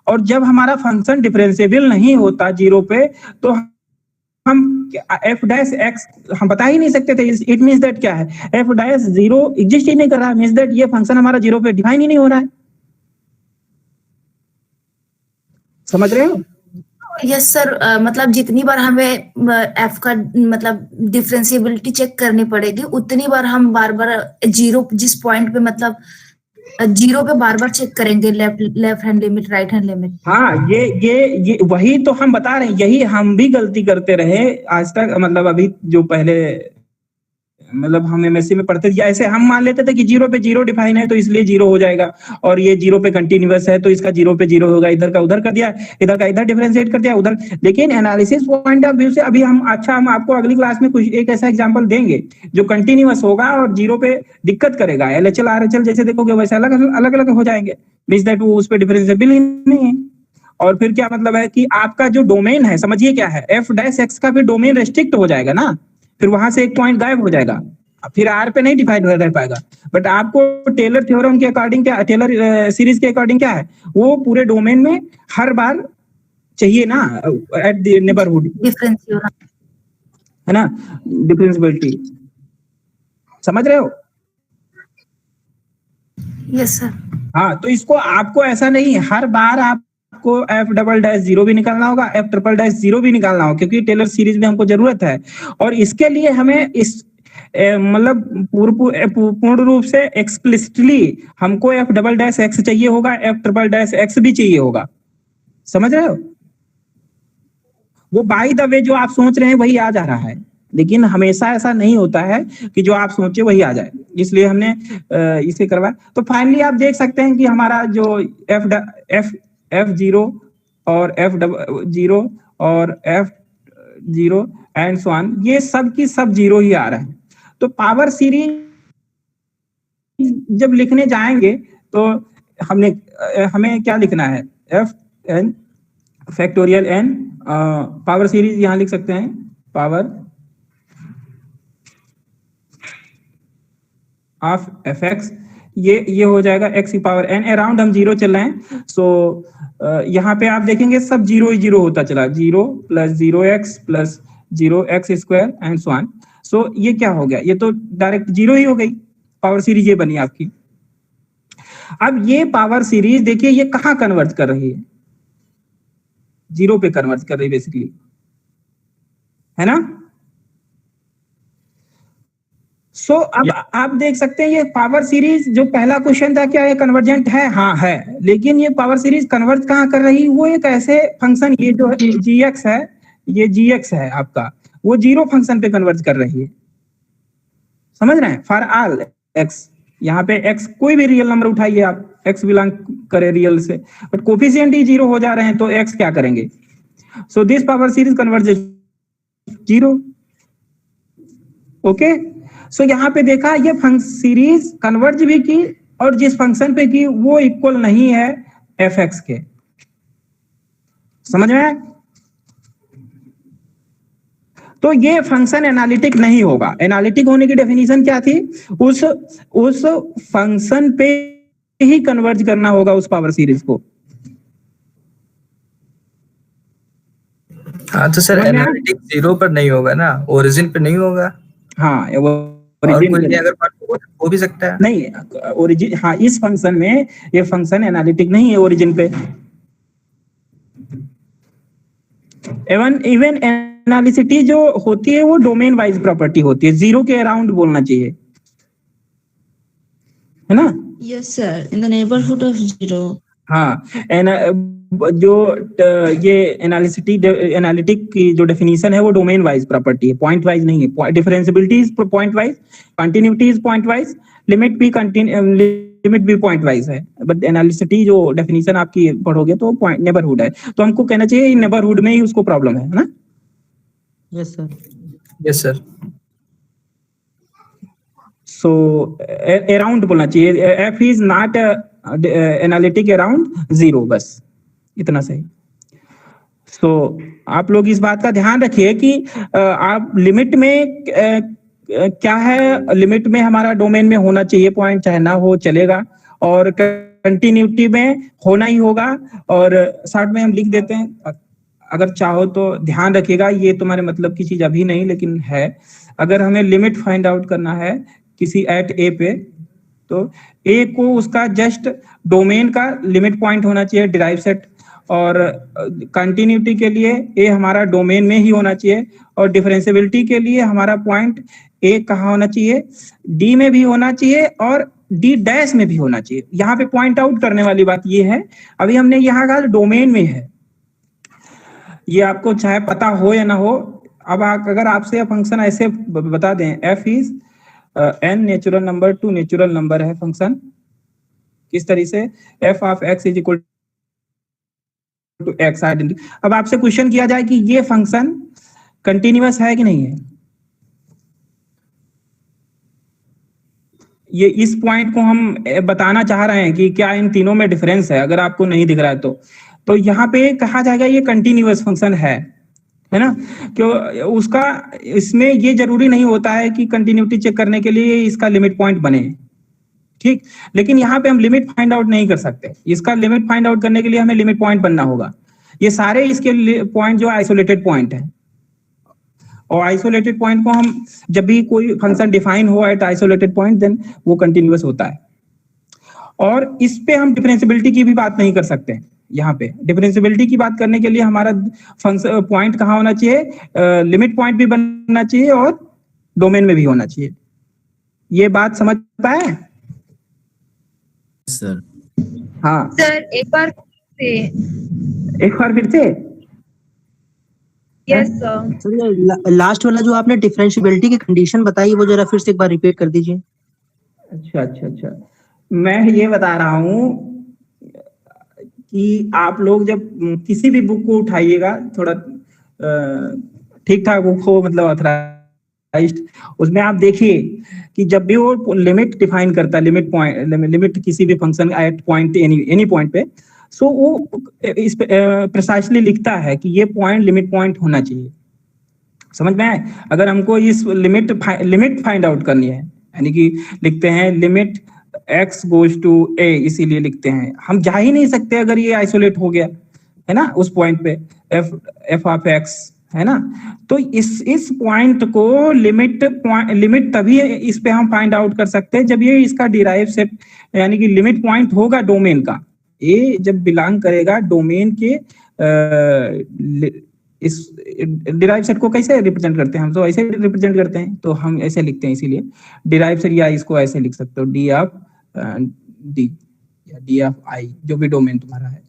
और जब हमारा फंक्शन डिफरेंशिएबल नहीं होता 0 पे तो हम एफ डैश एक्स हम बता ही नहीं सकते थे, इट मींस दैट क्या है, एफ डैश 0 एग्जिस्ट ही नहीं कर रहा है, मींस दैट ये फंक्शन हमारा 0 पे डिफाइन ही नहीं हो रहा है, समझ रहे हो? यस सर, मतलब जितनी बार हमें एफ का मतलब डिफरेंशिएबिलिटी चेक करनी पड़ेगी, उतनी बार हम बार बार 0 जिस पॉइंट पे मतलब 0 पे बार बार चेक करेंगे left hand limit right hand limit. हाँ, ये वही तो हम बता रहे हैं, यही हम भी गलती करते रहे आज तक, मतलब अभी जो पहले मतलब हम MSc में पढ़ते थे, ऐसे हम मान लेते थे कि 0 पे 0 डिफाइन है तो इसलिए 0 हो जाएगा, और ये 0 पे कंटिन्यूअस है तो इसका 0 पे 0 होगा, इधर का उधर कर दिया, इधर का इधर डिफरेंशिएट कर दिया उधर, लेकिन एनालिसिस पॉइंट ऑफ व्यू से अभी हम आपको अगली क्लास में कुछ एक ऐसा एग्जांपल देंगे जो कंटिन्यूअस होगा और 0 पे दिक्कत करेगा, LHL RHL जैसे देखोगे वैसे अलग अलग हो जाएंगे, मींस दैट वो उस पे डिफरेंशिएबल ही नहीं है। और फिर क्या मतलब है कि आपका जो डोमेन है, समझिए क्या है, एफ डैश एक्स का फिर डोमेन रेस्ट्रिक्ट हो जाएगा ना, फिर वहां से एक पॉइंट गायब हो जाएगा, फिर आर पे नहीं डिफाइन रह पाएगा, बट आपको टेलर थ्योरम के अकॉर्डिंग क्या, टेलर सीरीज के अकॉर्डिंग क्या है, वो पूरे डोमेन में हर बार चाहिए ना एट द नेबरहुड, है ना, डिफरेंशिएबिलिटी, समझ रहे हो? Yes sir. हाँ, तो इसको आपको ऐसा नहीं हर बार आपको एफ डबल डैश 0 भी निकालना होगा, एफ ट्रिपल डैश 0 भी निकालना होगा, क्योंकि टेलर सीरीज में हमको जरूरत है, और इसके लिए हमें इस मतलब पूर्ण रूप से एक्सप्लिसिटली हमको एफ डबल डैश एक्स चाहिए होगा, एफ ट्रिपल डैश एक्स भी चाहिए होगा, समझ रहे हो? वो बाय द वे जो आप सोच रहे हैं वही आ जा रहा है, लेकिन हमेशा ऐसा नहीं होता है कि जो आप सोचे वही आ जाए, इसलिए हमने इसे करवाया। तो फाइनली आप देख सकते हैं कि हमारा जो F0 और F0 और F0 एंड सो ऑन, ये सब की सब 0 ही आ रहे हैं। तो पावर सीरीज जब लिखने जाएंगे तो हमें क्या लिखना है, फैक्टोरियल n, पावर सीरीज यहाँ लिख सकते हैं, पावर ऑफ fx, ये हो जाएगा x की पावर n, अराउंड हम 0 चल रहे हैं। सो यहाँ पे आप देखेंगे सब 0 ही 0 होता चला, 0 + 0x + 0x² and so on. सो ये क्या हो गया, ये तो डायरेक्ट 0 ही हो गई, पावर सीरीज ये बनी आपकी। अब ये पावर सीरीज देखिए ये कहाँ कन्वर्ट कर रही है, 0 पे कन्वर्ट कर रही है बेसिकली, है ना। सो अब आप देख सकते हैं ये पावर सीरीज, जो पहला क्वेश्चन था क्या ये कन्वर्जेंट है, हाँ है, लेकिन ये पावर सीरीज कन्वर्ट कहाँ कर रही है, वो एक ऐसे फंक्शन, ये जो gx है, ये gx है आपका, वो 0 फंक्शन पे कन्वर्ट कर रही है, समझ रहे हैं। फॉर ऑल x, यहाँ पे x कोई भी रियल नंबर उठाइए आप, x बिलोंग करे रियल से, बट कोफिशिएंट ही 0 हो जा रहे हैं, तो x क्या करेंगे। So this power series converges 0, okay. So यहाँ पे देखा ये सीरीज कन्वर्ज भी की, और जिस फंक्शन पे की वो इक्वल नहीं है fx के, समझ में आया? तो ये फंक्शन एनालिटिक नहीं होगा। एनालिटिक होने की डेफिनेशन क्या थी, उस फंक्शन पे ही कन्वर्ज करना होगा उस पावर सीरीज को। हाँ तो सर एनालिटिक 0 पर नहीं होगा ना, ओरिजिन पे नहीं होगा। हाँ ओरिजिन अगर हो भी सकता है, नहीं ओरिजिन, हाँ इस फंक्शन में ये फंक्शन एनालिटिक नहीं है ओरिजिन पे। इवन एनालिसिटी जो होती है वो डोमेन वाइज प्रॉपर्टी होती है, 0 के अराउंड बोलना चाहिए, है ना। Yes sir, in the neighbourhood of 0। हाँ जो ये एनालिटिक की जो डेफिनेशन है वो डोमेन वाइज प्रॉपर्टी है, पॉइंट वाइज नहीं है। Differentiability is point wise, continuity is point wise, limit भी पॉइंट वाइज है, बट एनालिसिटी जो डेफिनेशन आपकी पढ़ोगे तो पॉइंट नेबरहुड है, तो हमको कहना चाहिए नेबरहुड में ही उसको प्रॉब्लम है ना। Yes sir, yes sir. So around बोलना चाहिए, f is not analytic around 0, बस इतना सही। सो आप लोग इस बात का ध्यान रखिए कि आप लिमिट में क्या है, लिमिट में हमारा डोमेन में होना चाहिए पॉइंट, चाहे ना हो चलेगा, और कंटिन्यूटी में होना ही होगा। और शॉर्ट में हम लिख देते हैं, अगर चाहो तो ध्यान रखिएगा, ये तुम्हारे मतलब की चीज अभी नहीं लेकिन है। अगर हमें लिमिट फाइंड आउट करना है किसी एट ए पे, तो ए को उसका जस्ट डोमेन का लिमिट पॉइंट होना चाहिए डिराइव सेट, और कंटिन्यूटी के लिए ए हमारा डोमेन में ही होना चाहिए, और डिफरेंशियबिलिटी के लिए हमारा पॉइंट ए कहाँ होना चाहिए, डी में भी होना चाहिए और डी डैश में भी होना चाहिए। यहाँ पे पॉइंट आउट करने वाली बात ये है, अभी हमने यहाँ कहा डोमेन में है, ये आपको चाहे पता हो या ना हो। अब अगर आपसे फंक्शन ऐसे बता दें f is n natural number to natural number है फंक्शन, किस तरीके से f of x is equal to x identity. अब आपसे क्वेश्चन किया जाए कि ये फंक्शन कंटिन्यूअस है कि नहीं है, ये इस पॉइंट को हम बताना चाह रहे हैं कि क्या इन तीनों में डिफरेंस है। अगर आपको नहीं दिख रहा है तो यहाँ पे कहा जाएगा ये कंटिन्यूअस फंक्शन है ना। क्यों उसका, इसमें ये जरूरी नहीं होता है कि कंटिन्यूटी चेक करने के लिए इसका लिमिट पॉइंट बने, ठीक, लेकिन यहाँ पे हम लिमिट फाइंड आउट नहीं कर सकते। इसका लिमिट फाइंड आउट करने के लिए हमें लिमिट पॉइंट बनना होगा। ये सारे इसके पॉइंट जो आइसोलेटेड पॉइंट है, और आइसोलेटेड पॉइंट को हम जब भी कोई फंक्शन डिफाइन हो एट आइसोलेटेड पॉइंट, देन वो कंटिन्यूअस होता है। और इस पे हम डिफरेंशियबिलिटी की भी बात नहीं कर सकते। यहाँ पे डिफरेंशियबिलिटी की बात करने के लिए हमारा फंक्शन पॉइंट कहाँ होना चाहिए, लिमिट पॉइंट भी बनना चाहिए और डोमेन में भी होना चाहिए। ये बात समझ पाए सर? हाँ सर एक बार फिर से यस सर। सर ये लास्ट वाला जो आपने डिफरेंशियबिलिटी की कंडीशन बताई वो जरा फिर से एक बार रिपीट कर दीजिए। अच्छा, मैं ये बता रहा हूँ कि आप लोग जब किसी भी बुक को उठाइएगा, थोड़ा ठीक ठाक बुक हो, मतलब ऑथराइज्ड, उसमें आप देखिए कि जब भी वो लिमिट डिफाइन करता है, लिमिट किसी भी function at point any point पे, सो वो इस प्रिसाइसली लिखता है कि ये पॉइंट लिमिट पॉइंट होना चाहिए। समझ में आए? अगर हमको इस लिमिट फाइंड आउट करनी है, यानी कि लिखते हैं limit x goes to a, इसीलिए लिखते हैं। हम जा ही नहीं सकते अगर ये आइसोलेट हो गया, है ना, उस पॉइंट पे f ऑफ x, है ना। तो इस पॉइंट को लिमिट तभी इस पे हम फाइंड आउट कर सकते हैं जब ये इसका डिराइव सेट, यानी कि लिमिट पॉइंट होगा डोमेन का। ए जब बिलोंग करेगा डोमेन के इस डिराइव सेट को कैसे रिप्रेजेंट करते हैं हम, तो ऐसे रिप्रेजेंट करते हैं, तो हम ऐसे लिखते हैं, इसीलिए डिराइव सेट, या इसको ऐसे लिख सकते हो डी ऑफ डी या डी ऑफ आई, जो भी डोमेन तुम्हारा है।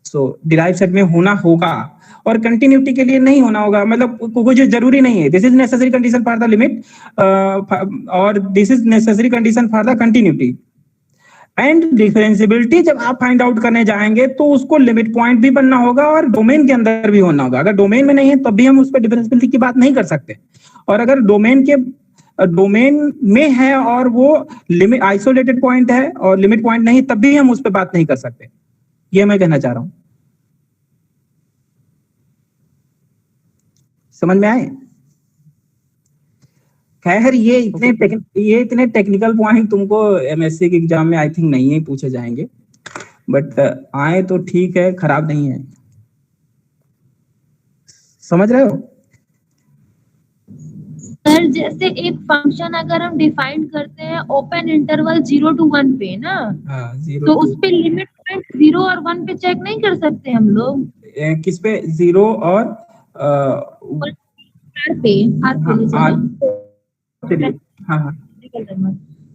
सो डिराइव सेट में होना होगा और कंटिन्यूटी के लिए नहीं होना होगा, मतलब कुछ जरूरी नहीं है। This is necessary condition for the limit और this is necessary condition for the continuity. And differentiability जब आप फाइंड आउट करने जाएंगे तो उसको लिमिट पॉइंट भी बनना होगा और डोमेन के अंदर भी होना होगा। अगर डोमेन में नहीं है तब भी हम उस पर डिफरेंशियबिलिटी की बात नहीं कर सकते, और अगर डोमेन में है और वो लिमिट आइसोलेटेड पॉइंट है और लिमिट पॉइंट नहीं, तब भी हम उस पर बात नहीं कर सकते। ये मैं कहना चाह रहा हूं, समझ में आए? खैर ये इतने टेक्निकल पॉइंट तुमको एमएससी के एग्जाम में आई थिंक नहीं है पूछे जाएंगे, बट आए तो ठीक है, खराब नहीं है। समझ रहे हो? सर जैसे एक फंक्शन अगर हम डिफाइन करते हैं ओपन इंटरवल 0 to 1 पे ना, तो उस पे लिमिट पॉइंट 0 और 1 पे चेक नहीं कर सकते हम लोग? किस पे? 0 और R पे हाँ।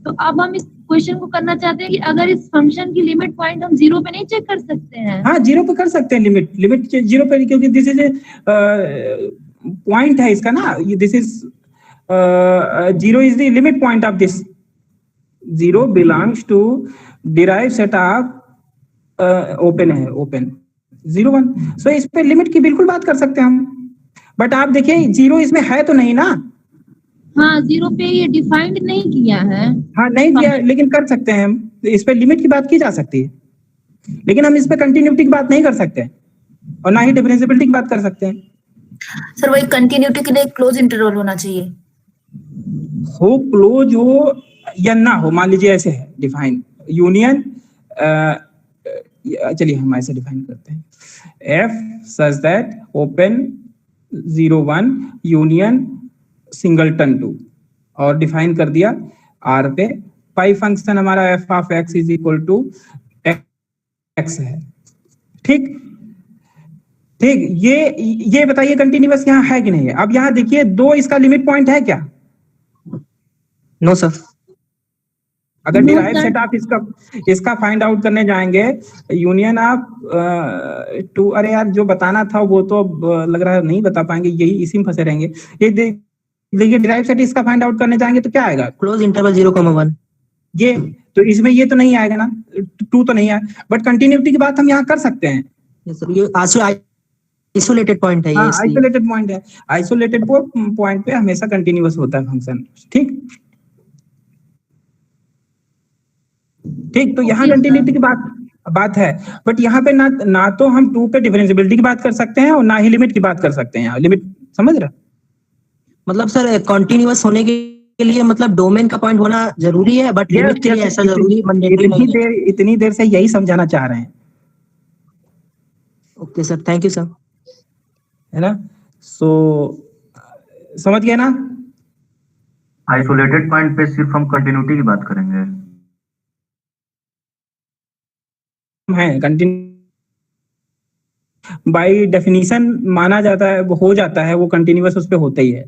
तो अब हम इस क्वेश्चन को करना चाहते हैं कि अगर इस फंक्शन की लिमिट पॉइंट हम 0 पे नहीं चेक कर सकते हैं? हाँ, 0 पे कर सकते हैं लिमिट 0 पे, क्योंकि दिस इज पॉइंट है इसका ना, this is 0 is the limit point of this. 0 belongs to derive set of open है, ओपन 0 1। सो इस पे लिमिट की बिल्कुल बात कर सकते हैं हम, बट आप देखिए 0 इसमें है तो नहीं ना। हाँ, 0 पे ये डिफाइंड नहीं किया है। हाँ, नहीं किया, लेकिन कर सकते हैं हम, इस पे लिमिट की बात की जा सकती है, लेकिन हम इस पे कंटिन्यूटी की बात नहीं कर सकते और ना ही डिफरेंशियबिलिटी की बात कर सकते हैं। सर वही कंटिन्यूटी के लिए क्लोज इंटरवल होना चाहिए, हो क्लोज हो या ना हो। मान लीजिए ऐसे है डिफाइन यूनियन, चलिए हम ऐसे डिफाइन करते हैं, f such that open 0 1 union singleton 2, और डिफाइन कर दिया आर पे पाई फंक्शन हमारा f of x is equal to x है। ठीक, ये बताइए कंटिन्यूअस यहाँ है कि नहीं है? अब यहाँ देखिए 2 इसका लिमिट पॉइंट है क्या? No sir. अगर डिराइव सेट आप इसका फाइंड आउट करने जाएंगे यूनियन आप 2, अरे यार जो बताना था वो तो लग रहा है नहीं बता पाएंगे, यही इसी में फंसे रहेंगे। ये देखिए डिराइव सेट इसका फाइंड आउट करने जाएंगे तो क्या आएगा? Close interval 0, 1। ये तो इसमें ये तो नहीं आएगा ना, 2 तो नहीं आया, बट कंटिन्यूटी की बात हम यहाँ कर सकते हैं। ये आइसोलेटेड पॉइंट है, ये आइसोलेटेड पॉइंट है, आइसोलेटेड पॉइंट पे हमेशा कंटिन्यूअस होता है फंक्शन। ठीक, तो यहाँ कंटिन्यूटी की बात है, बट यहाँ पे ना तो हम 2 पे डिफरेंशियबिलिटी की बात कर सकते हैं और ना ही लिमिट की बात कर सकते हैं। लिमिट समझ रहे? मतलब सर कंटिन्यूअस होने के लिए मतलब डोमेन का पॉइंट होना जरूरी है, बट लिमिट के लिए ऐसा जरूरी मैंडेटरी नहीं है। इतनी देर से यही समझाना चाह रहे हैं। Okay sir, thank you sir. है ना? सो समझ गए ना? आइसोलेटेड पॉइंट पे सिर्फ हम कंटिन्यूटी की बात करेंगे। है बाय डेफिनेशन माना जाता है, वो हो जाता है, वो कंटिन्यूअस उस पे होता ही है।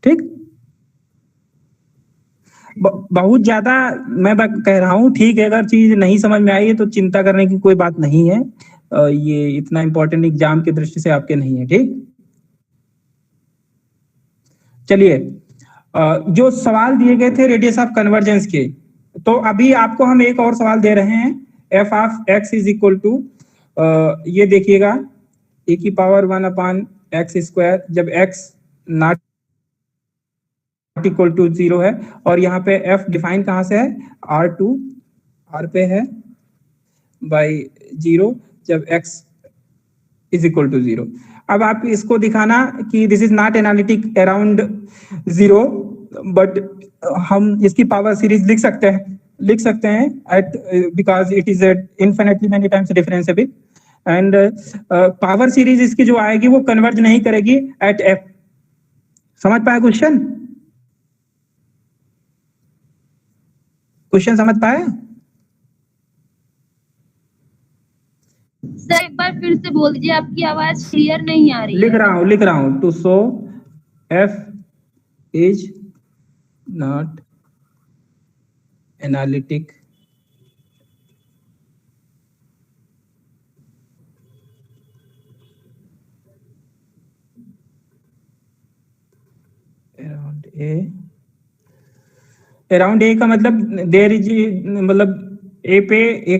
ठीक, बहुत ज्यादा मैं कह रहा हूँ, ठीक है। अगर चीज नहीं समझ में आई है तो चिंता करने की कोई बात नहीं है, ये इतना इंपॉर्टेंट एग्जाम की दृष्टि से आपके नहीं है। ठीक, चलिए जो सवाल दिए गए थे रेडियस ऑफ कन्वर्जेंस के, तो अभी आपको हम एक और सवाल दे रहे हैं। F of x is equal to, ये देखिएगा ए की पावर 1/x², जब x नॉट इक्वल टू 0 है, और यहाँ पे f डिफाइन कहाँ से है? R2, R पे है बाई 0 जब x इज इक्वल टू 0। अब आप इसको दिखाना कि this is not analytic around 0, but हम इसकी पावर सीरीज लिख सकते हैं at because it is infinitely many times differentiable, and power series इसकी जो आएगी वो कन्वर्ज नहीं करेगी एट f। समझ पाए क्वेश्चन समझ पाए? सर एक बार फिर से बोल दीजिए, आपकी आवाज क्लियर नहीं आ रही है। लिख रहा हूं to show f is not analytic around a का मतलब देयर इज, मतलब ए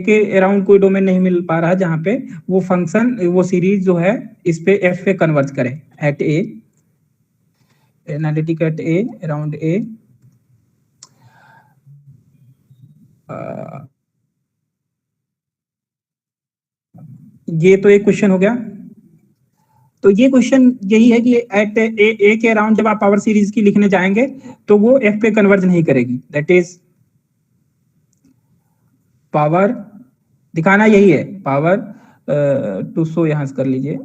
के अराउंड कोई डोमेन नहीं मिल पा रहा जहां पे वो फंक्शन वो सीरीज जो है इस पे एफ पे कन्वर्ट करे at a, analytic at a around a. ये तो एक क्वेश्चन हो गया। तो ये क्वेश्चन यही है कि एट ए के अराउंड जब आप पावर सीरीज की लिखने जाएंगे तो वो एफ पे कन्वर्ज नहीं करेगी, दैट इज पावर दिखाना यही है, पावर टू शो यहां से कर लीजिए,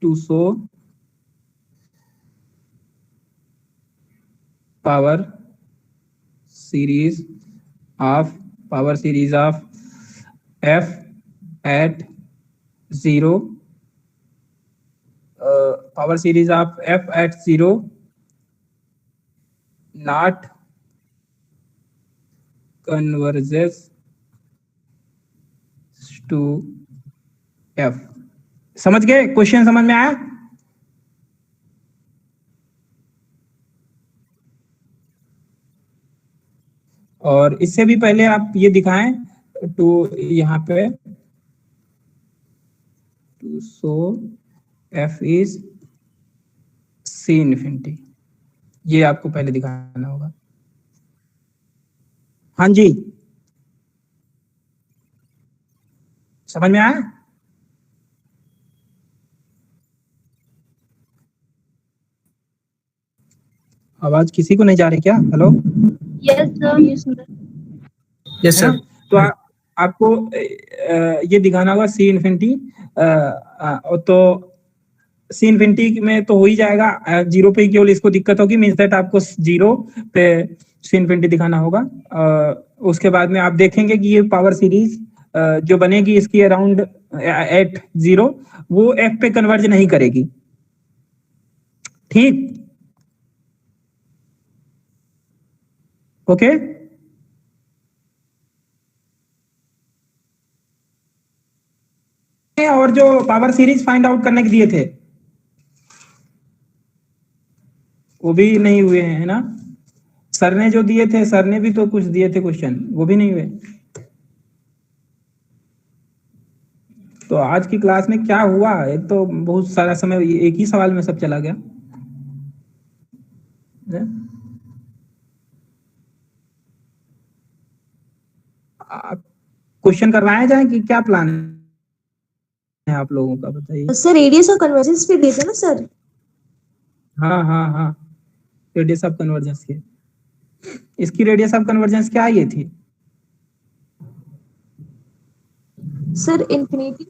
to show power series of f at 0, power series of f at 0 not converges to f। समझ गए? क्वेश्चन समझ में आया? और इससे भी पहले आप ये दिखाएं तो यहाँ पे to show f is c infinity, ये आपको पहले दिखाना होगा। हाँ जी, समझ में आया? आवाज किसी को नहीं जा रही क्या? हेलो? Yes sir. तो आपको ये दिखाना होगा सी इन्फिनिटी, तो सी इन्फिनिटी में तो हो ही जाएगा, 0 पे केवल इसको दिक्कत होगी, मींस दैट आपको 0 पे सी इन्फिनिटी दिखाना होगा। उसके बाद में आप देखेंगे कि ये पावर सीरीज जो बनेगी इसकी अराउंड एट 0 वो एफ पे कन्वर्ज नहीं करेगी। ठीक, ओके? और जो पावर सीरीज फाइंड आउट करने के दिए थे वो भी नहीं हुए हैं, है ना? सर ने जो दिए थे, सर ने भी तो कुछ दिए थे क्वेश्चन, वो भी नहीं हुए। तो आज की क्लास में क्या हुआ, एक तो बहुत सारा समय एक ही सवाल में सब चला गया। क्वेश्चन करवाया जाए कि क्या प्लान है आप लोगों का, बताइए। सर रेडियस ऑफ कन्वर्जेंस पे दिए थे ना सर? हाँ, रेडियस ऑफ कन्वर्जेंस की, इसकी रेडियस ऑफ कन्वर्जेंस क्या ये थी सर? इन्फिनिटी।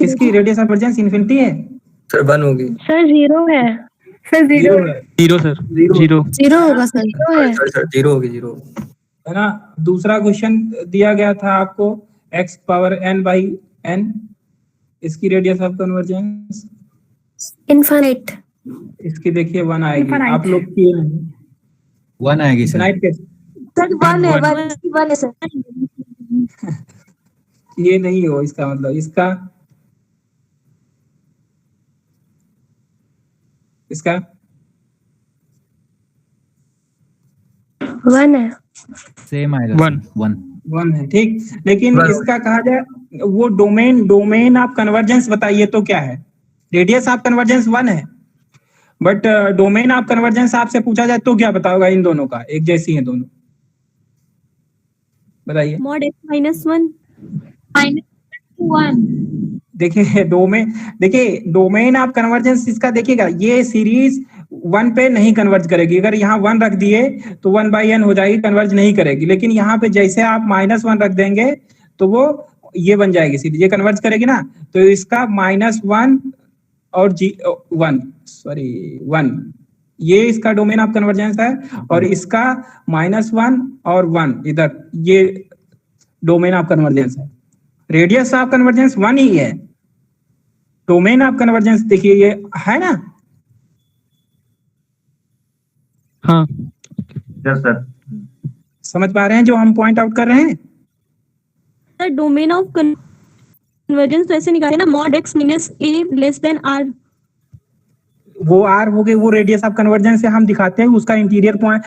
इसकी रेडियस ऑफ कन्वर्जेंस इन्फिनिटी है सर, 1 होगी सर 0 है। सर 0 है, 0 सर 0 होगा सर। 0 है सर, 0 होगी 0, है ना? दूसरा क्वेश्चन दिया गया था आपको x power n by n, इसकी रेडियस ऑफ कन्वर्जेंस इनफाइनाइट। इसकी देखिए 1 आएगी, Infinite। आप लोग किए नहीं 1 आएगी सर। इनफाइनाइट कैसे? सर 1 है सर। ये नहीं हो, इसका मतलब इसका 1 है। सेम आएगा 1 है, ठीक। लेकिन इसका कहा जाए वो डोमेन ऑफ कन्वर्जेंस बताइए तो क्या है? रेडियस ऑफ कन्वर्जेंस 1 है, बट डोमेन ऑफ कन्वर्जेंस आपसे पूछा जाए तो क्या बताओगा इन दोनों का? एक जैसी है दोनों, बताइए। mod x minus 1 -1 देखिए डोमेन ऑफ कन्वर्जेंस इसका देखिएगा, ये सीरीज 1 पे नहीं कन्वर्ज करेगी। अगर यहाँ 1 रख दिए तो 1/n हो जाएगी, कन्वर्ज नहीं करेगी। लेकिन यहाँ पे जैसे आप -1 रख देंगे तो वो ये बन जाएगी सीरीज, ये कन्वर्ज करेगी ना। तो इसका -1 और 1 ये इसका डोमेन ऑफ कन्वर्जेंस है, और इसका -1 और 1 इधर ये डोमेन ऑफ कन्वर्जेंस है। रेडियस ऑफ कन्वर्जेंस 1 ही है, डोमेन ऑफ कन्वर्जेंस देखिए ये है ना। हाँ यस सर। समझ पा रहे हैं जो हम पॉइंट आउट कर रहे हैं? सर डोमेन ऑफ कन्वर्जेंस तो ऐसे निकाले ना, mod x minus a less than r। वो आर हो गए, वो रेडियस ऑफ कन्वर्जेंस से हम दिखाते हैं, उसका इंटीरियर पॉइंट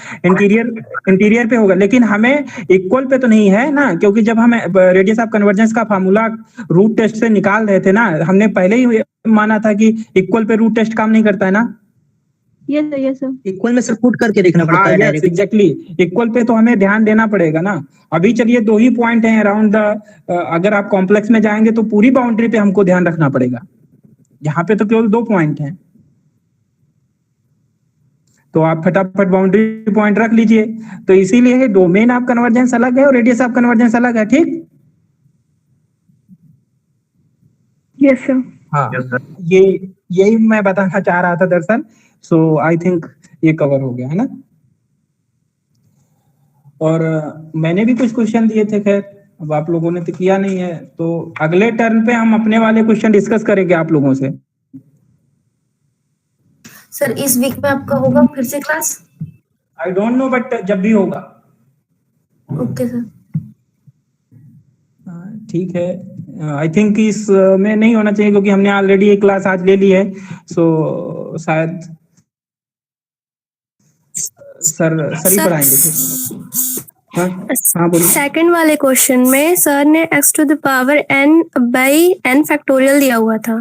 इंटीरियर पे होगा, लेकिन हमें इक्वल पे तो नहीं है ना, क्योंकि जब हम रेडियस ऑफ कन्वर्जेंस का फार्मूला रूट टेस्ट से निकाल रहे थे ना, हमने पहले ही माना था कि इक्वल पे रूट टेस्ट काम नहीं करता है ना। Yes sir. इक्वल में से पुट करके देखना पड़ता है डायरेक्ट। एग्जैक्टली, इक्वल पे तो हमें ध्यान देना पड़ेगा ना। अभी चलिए 2 ही पॉइंट हैं अराउंड द, अगर आप कॉम्प्लेक्स में जाएंगे तो पूरी बाउंड्री पे हमको ध्यान रखना पड़ेगा। यहाँ पे तो केवल 2 पॉइंट हैं, तो आप फटाफट बाउंड्री पॉइंट रख लीजिए। तो इसीलिए डोमेन ऑफ कन्वर्जेंस अलग है और रेडियस ऑफ कन्वर्जेंस अलग है, ठीक? Yes sir. हाँ, यस सर। यही मैं बताना चाह रहा था दरअसल। सो आई थिंक ये कवर हो गया है ना। और मैंने भी कुछ क्वेश्चन दिए थे, खैर अब आप लोगों ने तो किया नहीं है, तो अगले टर्न पे हम अपने वाले क्वेश्चन डिस्कस करेंगे आप लोगों से। सर इस वीक में आपका होगा फिर से class? I don't know, but जब भी होगा। Okay sir. ठीक है, आई थिंक इस में नहीं होना चाहिए क्योंकि हमने ऑलरेडी एक क्लास आज ले ली है। सो शायद सर ही पढ़ाएंगे फिर। हाँ बोलिए। सेकंड वाले क्वेश्चन में सर ने x to the power n by n factorial दिया हुआ था।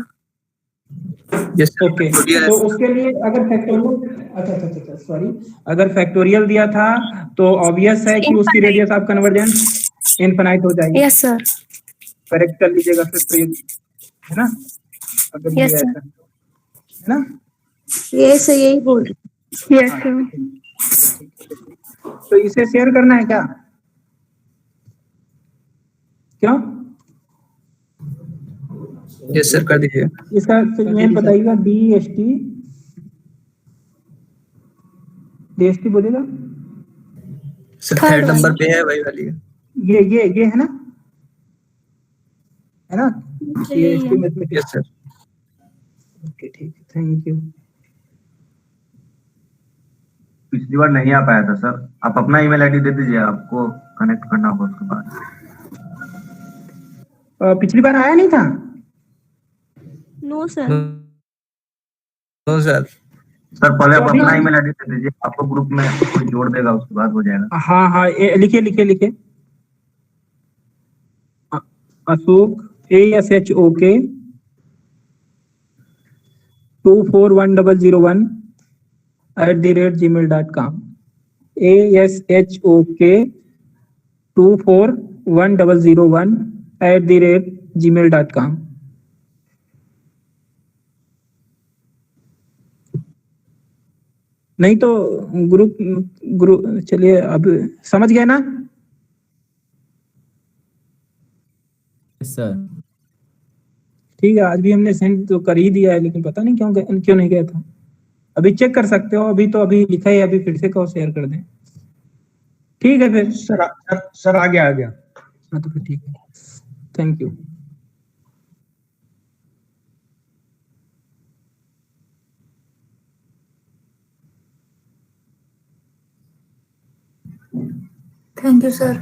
यस ओके, तो उसके लिए अगर फैक्टोरियल, अच्छा सॉरी, अगर फैक्टोरियल दिया था तो ऑब्वियस है कि उसकी रेडियस ऑफ कन्वर्जेंस इनफिनाइट हो जाएगी। Yes sir. करेक्ट कर लीजिएगा फिर तो, ये है ना, अगर ये Yes, sir. ऐसा है ना। ये सही, यही बोल रही। Yes sir. तो इसे शेयर करना है क्या? क्यों? यस सर, कर दीजिए। इसका नेम बताइएगा। DST बोलेगा। सर थर्ड नंबर पे है, वही वाली है। ये है ना, है ना? DST mathematics. Yes sir. Okay ठीक है, थैंक यू। पिछली बार नहीं आ पाया था सर, आप अपना ईमेल आईडी दे दीजिए, आपको कनेक्ट करना होगा उसके बाद। पिछली बार आया नहीं था? No sir. No sir. Sir पहले आप अपना ईमेल आईडी दे दीजिए, आपको ग्रुप में कोई जोड़ देगा, उसके बाद हो जाएगा। हाँ, लिखिए। Ashok ASHOK 241001 @gmail.com। ASHOK 241001 @gmail.com। नहीं तो ग्रुप चलिए, अब समझ गए ना? सर ठीक है, आज भी हमने सेंड तो कर ही दिया है, लेकिन पता नहीं क्यों नहीं गया था। अभी चेक कर सकते हो, अभी लिखा है, अभी फिर से कहो शेयर कर दें। ठीक है फिर। सर आ गया। हाँ तो फिर ठीक है, thank you. Thank you sir.